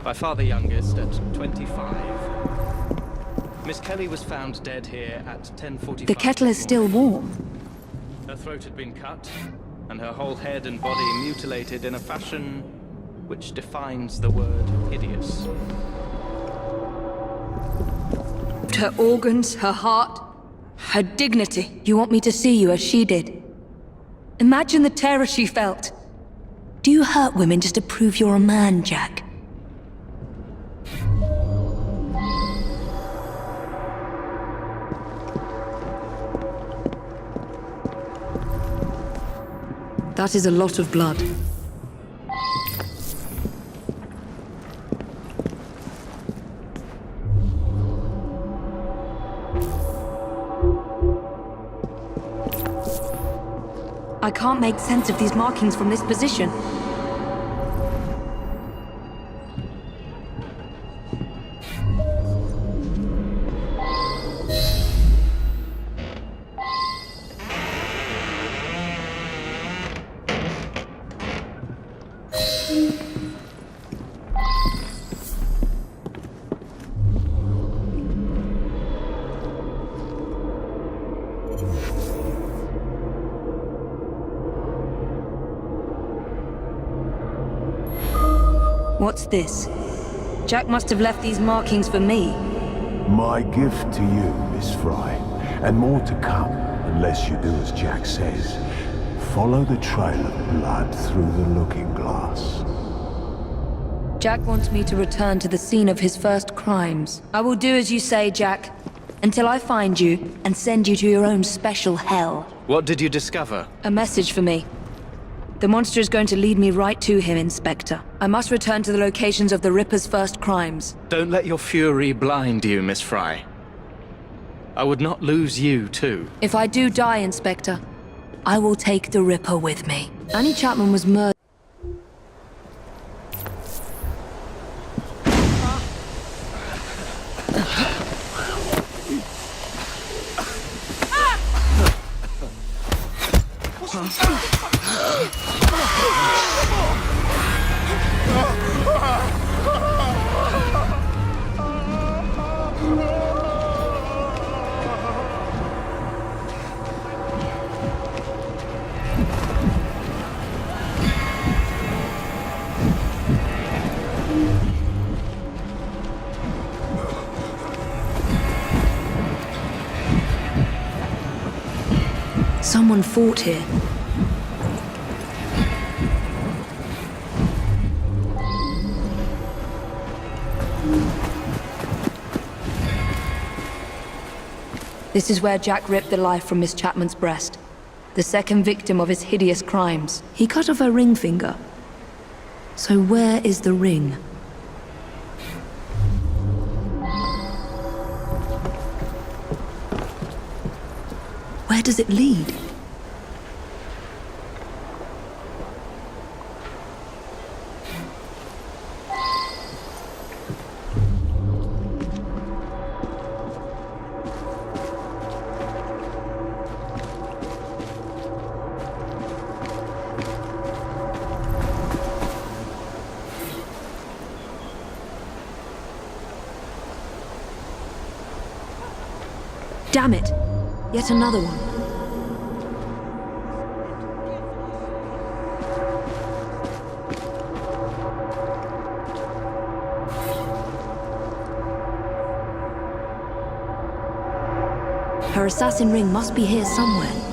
By far the youngest, at 25. Miss Kelly was found dead here at 10:45. The kettle is still warm. Her throat had been cut, and her whole head and body mutilated in a fashion which defines the word hideous. Her organs, her heart, her dignity. You want me to see you as she did? Imagine the terror she felt. Do you hurt women just to prove you're a man, Jack? That is a lot of blood. I can't make sense of these markings from this position. What's this? Jack must have left these markings for me. My gift to you, Miss Fry. And more to come, unless you do as Jack says. Follow the trail of blood through the looking glass. Jack wants me to return to the scene of his first crimes. I will do as you say, Jack. Until I find you and send you to your own special hell. What did you discover? A message for me. The monster is going to lead me right to him, Inspector. I must return to the locations of the Ripper's first crimes. Don't let your fury blind you, Miss Fry. I would not lose you, too. If I do die, Inspector, I will take the Ripper with me. Annie Chapman was murdered. Someone fought here. This is where Jack ripped the life from Miss Chapman's breast. The second victim of his hideous crimes. He cut off her ring finger. So where is the ring? Where does it lead? Damn it! Yet another one. Her assassin ring must be here somewhere.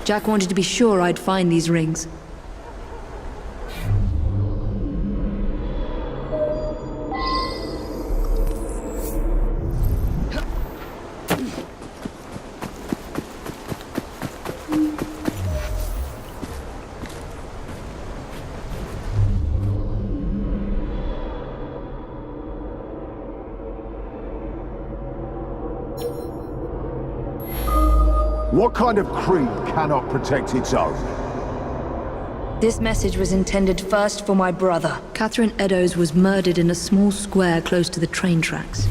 Jack wanted to be sure I'd find these rings. What kind of creed cannot protect its own? This message was intended first for my brother. Catherine Eddowes was murdered in a small square close to the train tracks.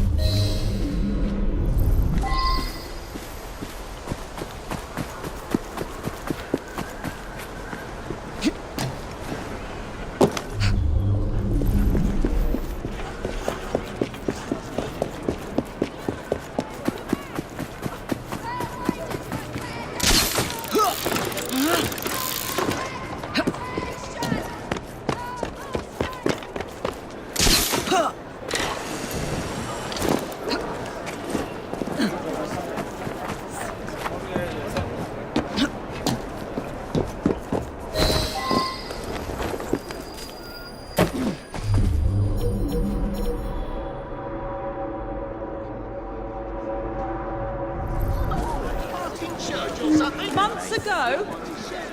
Months ago,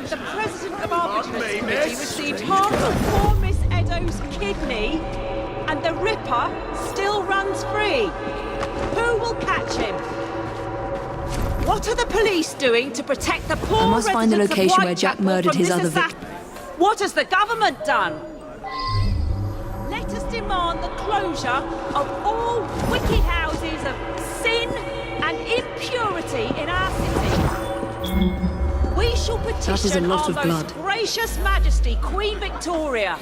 the president of our Committee received half of poor Miss Eddowes' kidney, and the Ripper still runs free. Who will catch him? What are the police doing to protect the poor I must find the residents location of where Jack Whitechapel murdered from his this other assa- victim. What has the government done? Let us demand the closure of all wicked houses of sin and impurity in our city. We shall That is a petition lot our of most blood. gracious Majesty, Queen Victoria.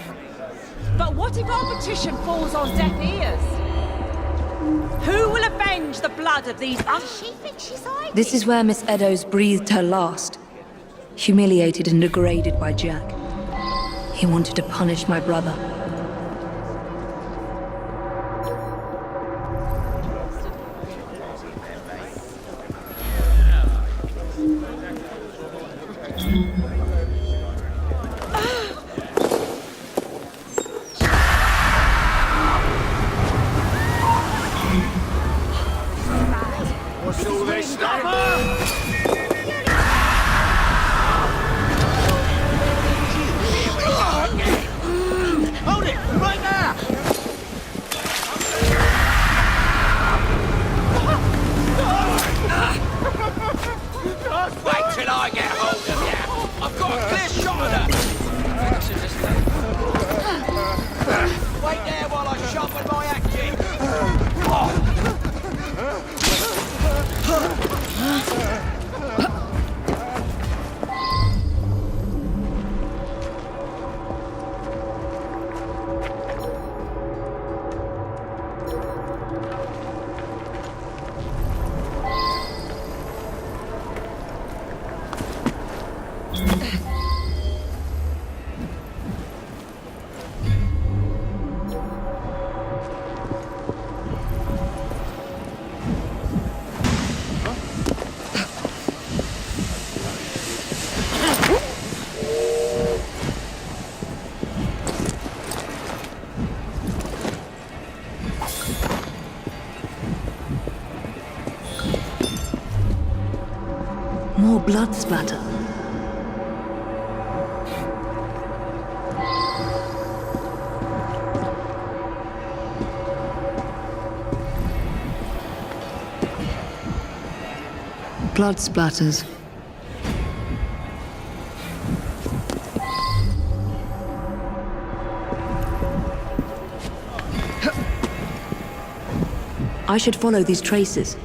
But what if our petition falls on deaf ears? Who will avenge the blood of these This is where Miss Eddowes breathed her last. Humiliated and degraded by Jack. He wanted to punish my brother. More blood splatter. Blood splatters. I should follow these traces.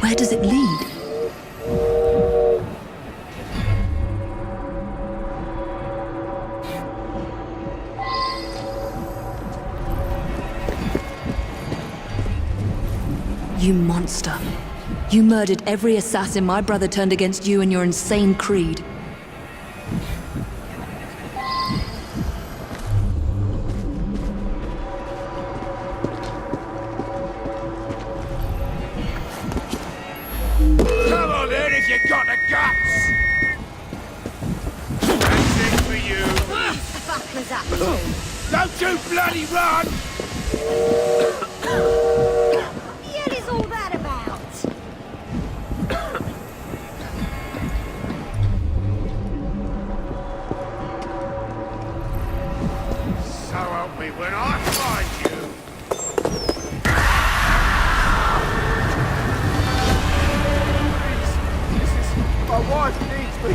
Where does it lead? You monster. You murdered every assassin my brother turned against you and your insane creed. Come on then, if you got the guts! That's it for you. What the fuck was that to? Don't you bloody run! What the hell is all that about? So help me when I find you! My wife needs me.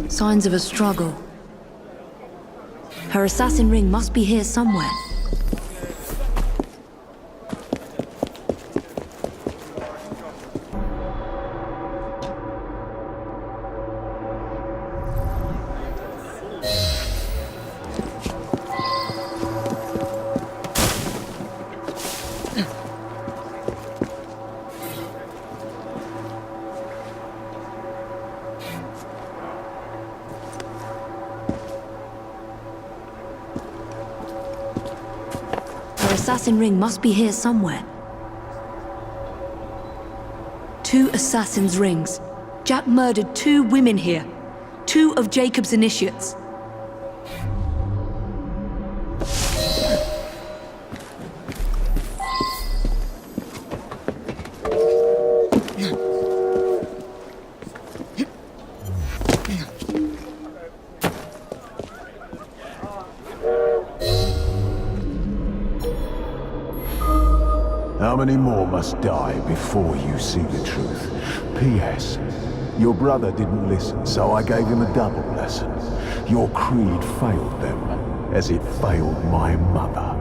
Signs of a struggle. Her assassin ring must be here somewhere. Assassin ring must be here somewhere. 2 assassin's rings. Jack murdered 2 women here. 2 of Jacob's initiates. How many more must die before you see the truth? P.S. Your brother didn't listen, so I gave him a double lesson. Your creed failed them, as it failed my mother.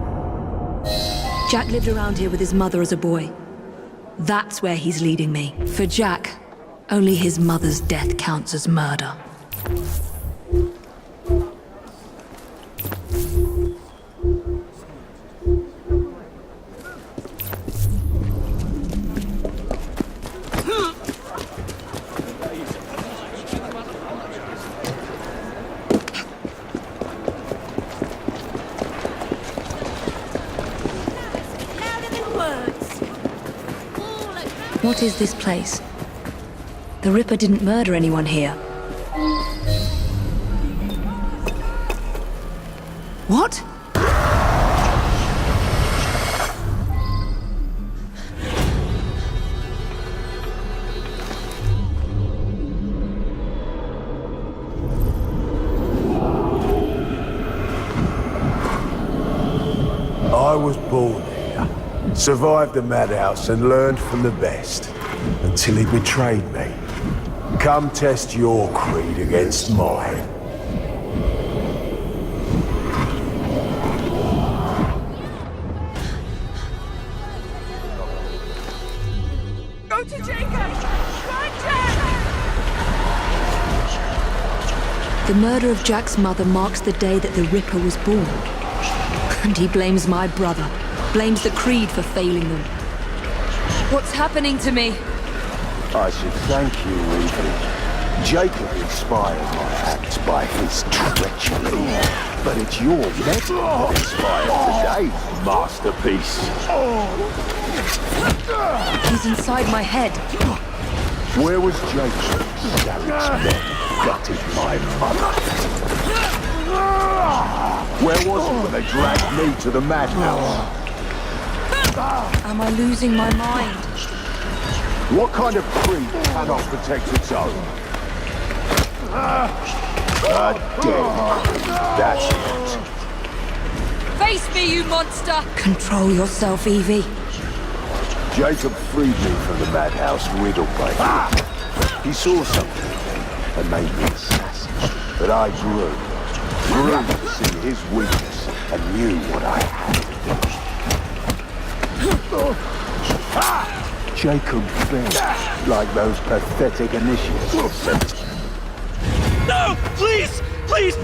Jack lived around here with his mother as a boy. That's where he's leading me. For Jack, only his mother's death counts as murder. What is this place? The Ripper didn't murder anyone here. What? I was born here, survived the madhouse and learned from the best, until he betrayed me. Come test your creed against mine. Go to Jacob! Run, Jack! The murder of Jack's mother marks the day that the Ripper was born. And he blames my brother, blames the Creed for failing them. What's happening to me? I should thank you, Evie. Jacob inspired my acts by his treachery, but it's your method that inspired today's masterpiece. He's inside my head. Where was Jacob? Savage men gutted my mother. Where was he when they dragged me to the madhouse? Am I losing my mind? What kind of creed cannot protect its own? A dead creed, that's it. Face me, you monster! Control yourself, Evie. Jacob freed me from the madhouse riddled by evil. He saw something and made me assassin. But I grew to see his weakness and knew what I had. Jacob fell like those pathetic initiates. No! Please! Please!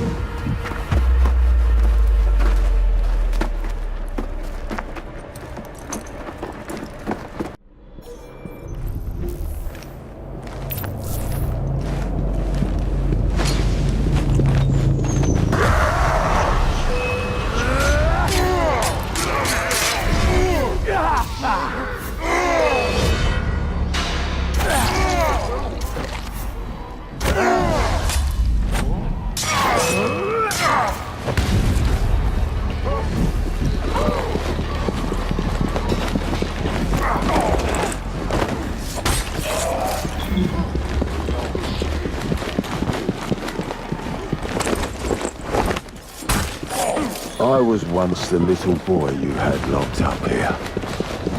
I was once the little boy you had locked up here.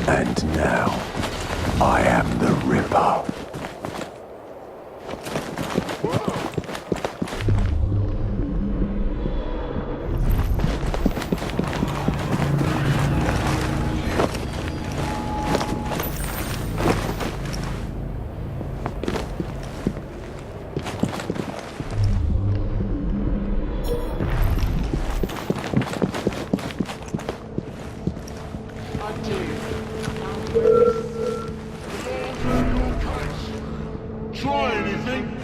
And now, I am the Ripper. Try anything?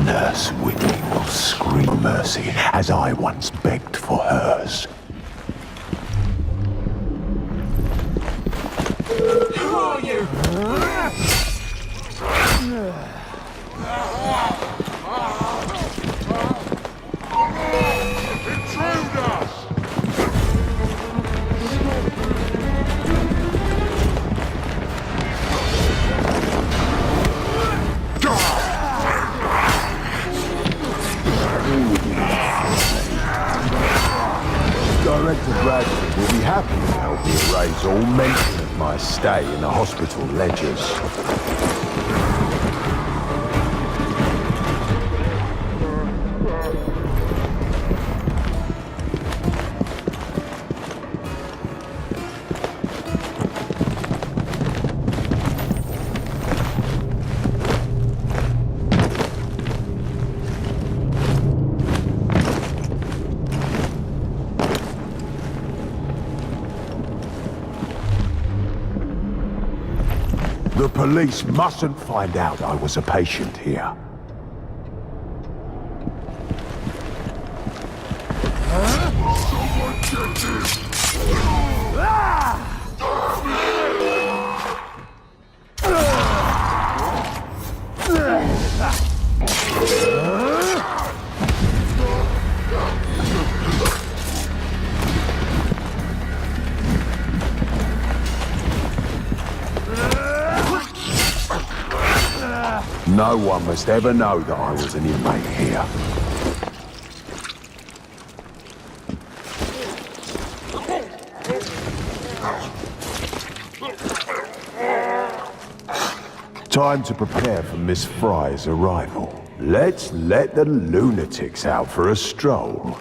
Nurse Whitney will scream mercy as I once begged for hers. Who are you? Intruders! Director Bradford will be happy to help me erase all mention of my stay in the hospital ledgers. The police mustn't find out I was a patient here. Someone get No one must ever know that I was an inmate here. Time to prepare for Miss Fry's arrival. Let's let the lunatics out for a stroll.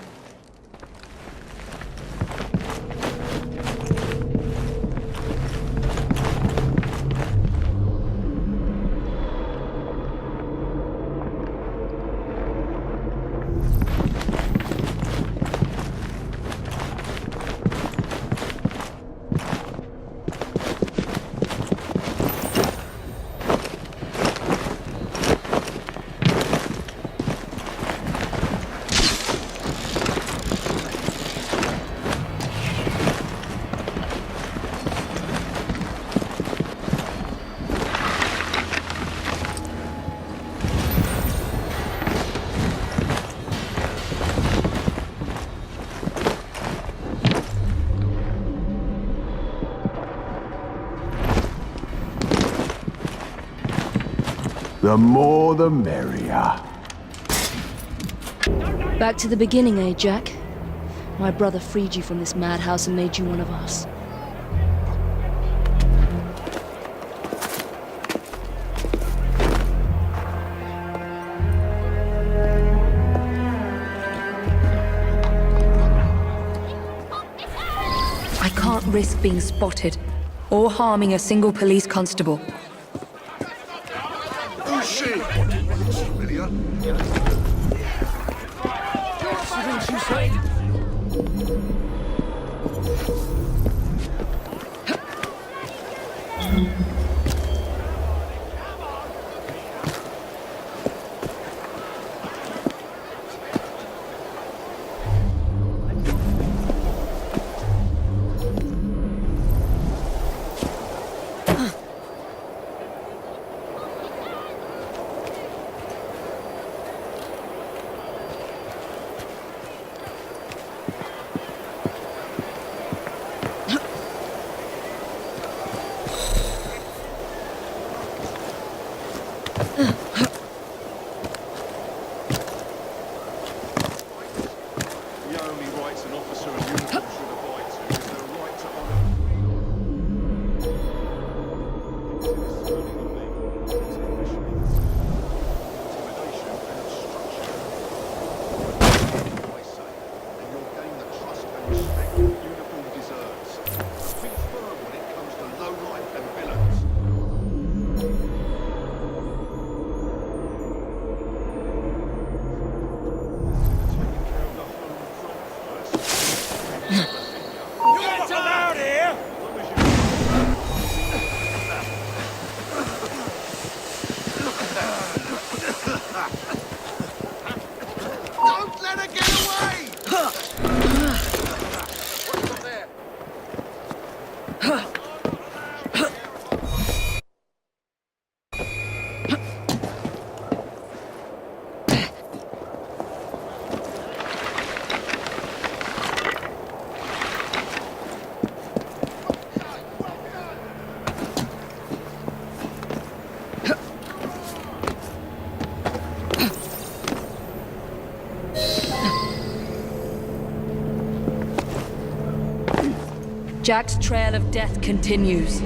The more the merrier. Back to the beginning, eh, Jack? My brother freed you from this madhouse and made you one of us. I can't risk being spotted or harming a single police constable. Jack's trail of death continues.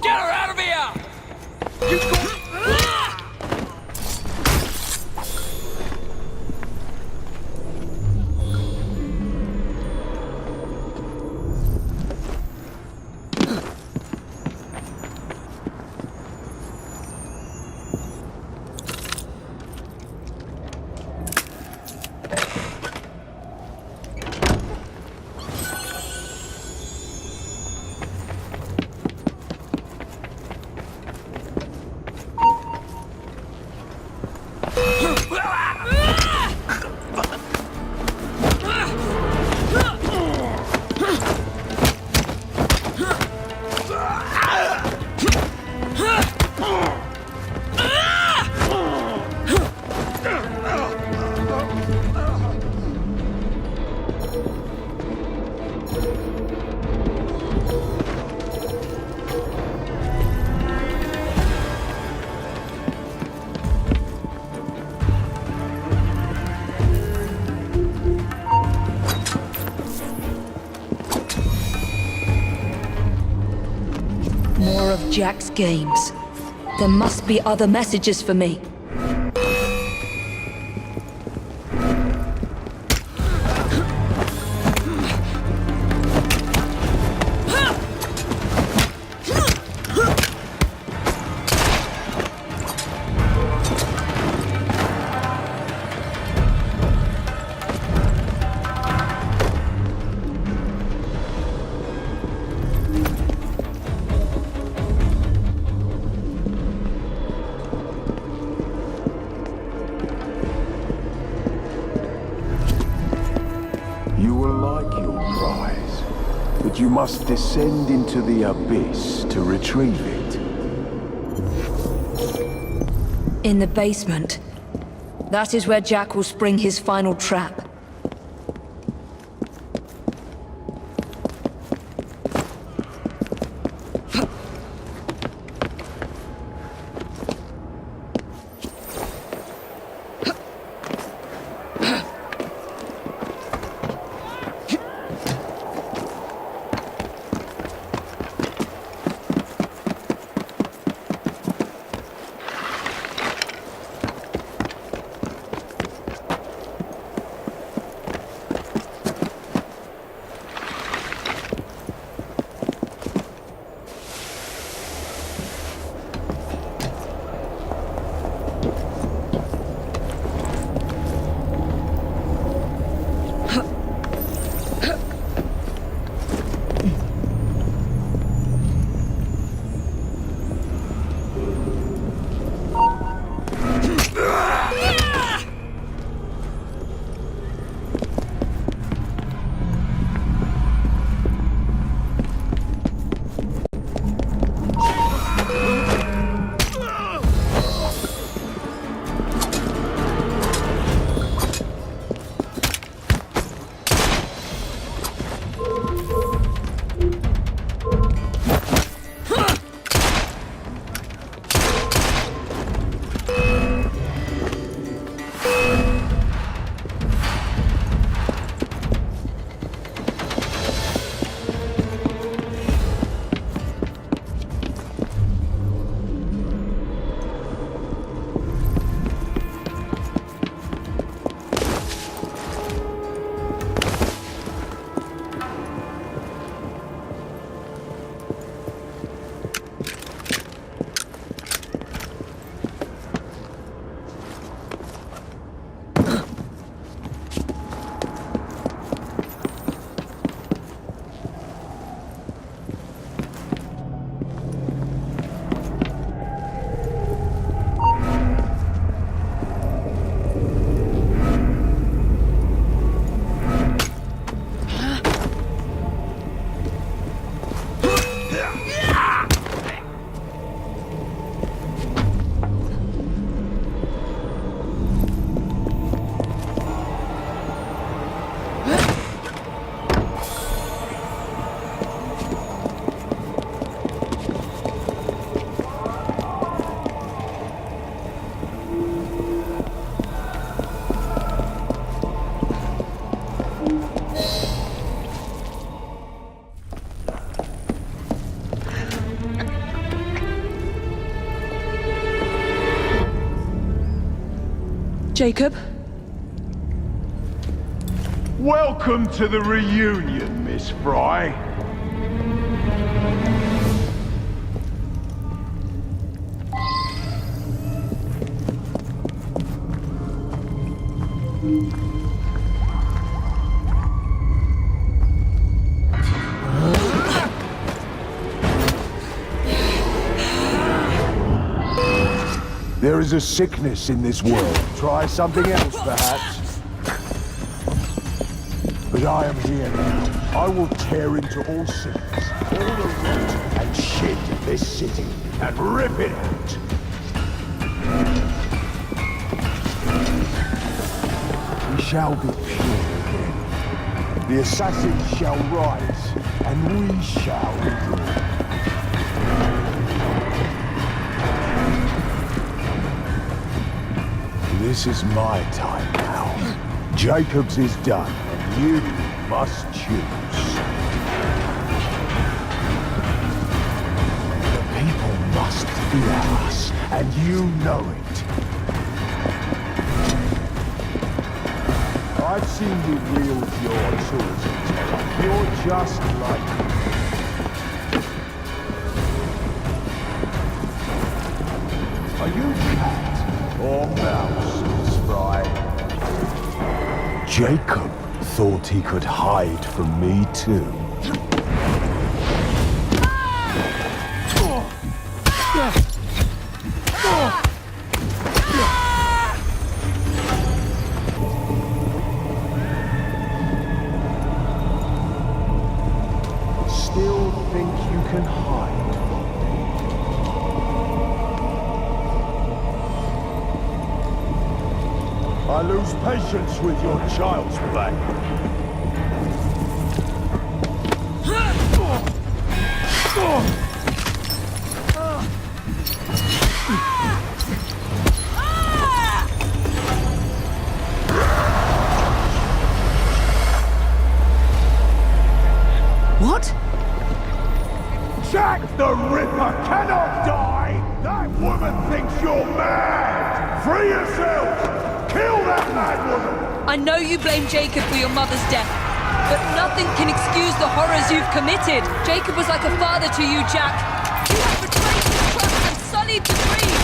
Get her out of here! More of Jack's games. There must be other messages for me. You will like your prize, but you must descend into the abyss to retrieve it. In the basement. That is where Jack will spring his final trap. Jacob? Welcome to the reunion, Miss Fry. There is a sickness in this world. Try something else, perhaps. But I am here now. I will tear into all sins, all the rot and shit in this city, and rip it out. We shall be pure again. The assassins shall rise, and we shall rule. This is my time now. Jacob's is done, and you must choose. The people must fear us, and you know it. I've seen you wield your tools in terror. You're just like me. Are you cat or mouse, Miss Fry? Jacob thought he could hide from me too. Still think you can hide from me? I lose patience with your child's play. What? Jack the Ripper cannot die! That woman thinks you're mad! Free yourself! Kill that mad woman! I know you blame Jacob for your mother's death, but nothing can excuse the horrors you've committed. Jacob was like a father to you, Jack. You have betrayed his trust and sullied the dream.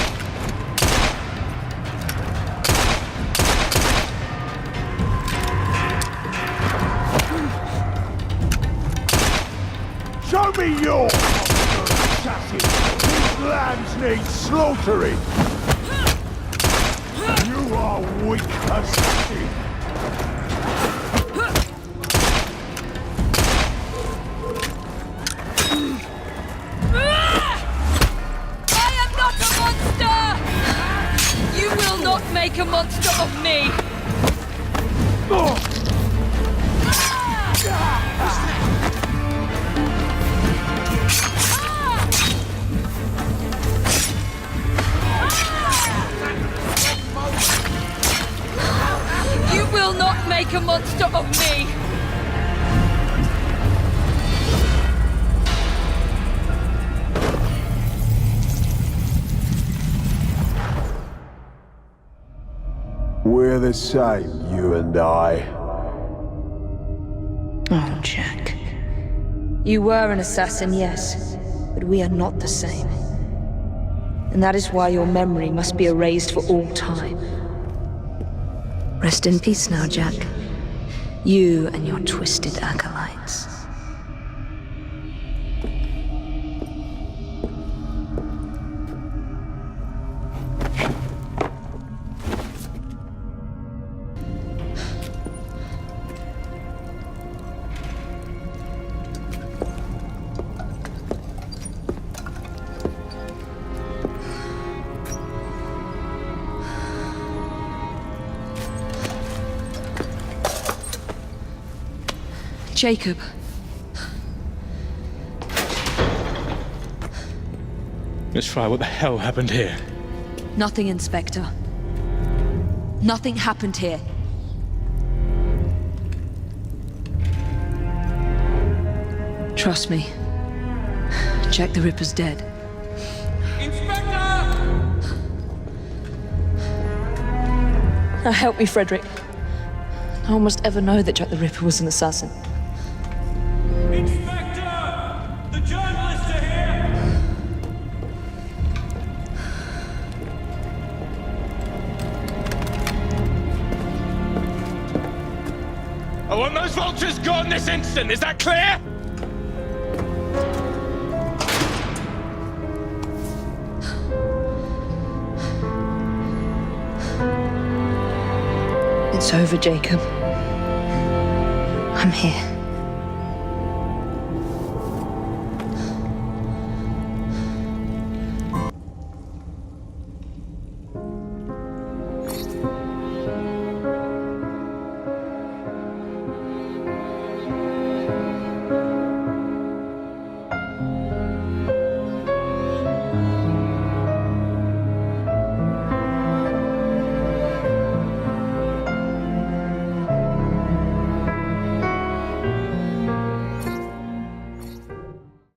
Show me your assassin! These lambs need slaughtering! You are weak, assassin! I am not a monster! You will not make a monster of me! You will not make a monster of me! We're the same, you and I. Oh, Jack. You were an assassin, yes, but we are not the same. And that is why your memory must be erased for all time. Rest in peace now, Jack. You and your twisted acolytes. Jacob. Miss Fry, what the hell happened here? Nothing, Inspector. Nothing happened here. Trust me. Jack the Ripper's dead. Now help me, Frederick. No one must ever know that Jack the Ripper was an assassin. Inspector! The journalists are here! I want those vultures gone this instant, is that clear? It's over, Jacob. I'm here.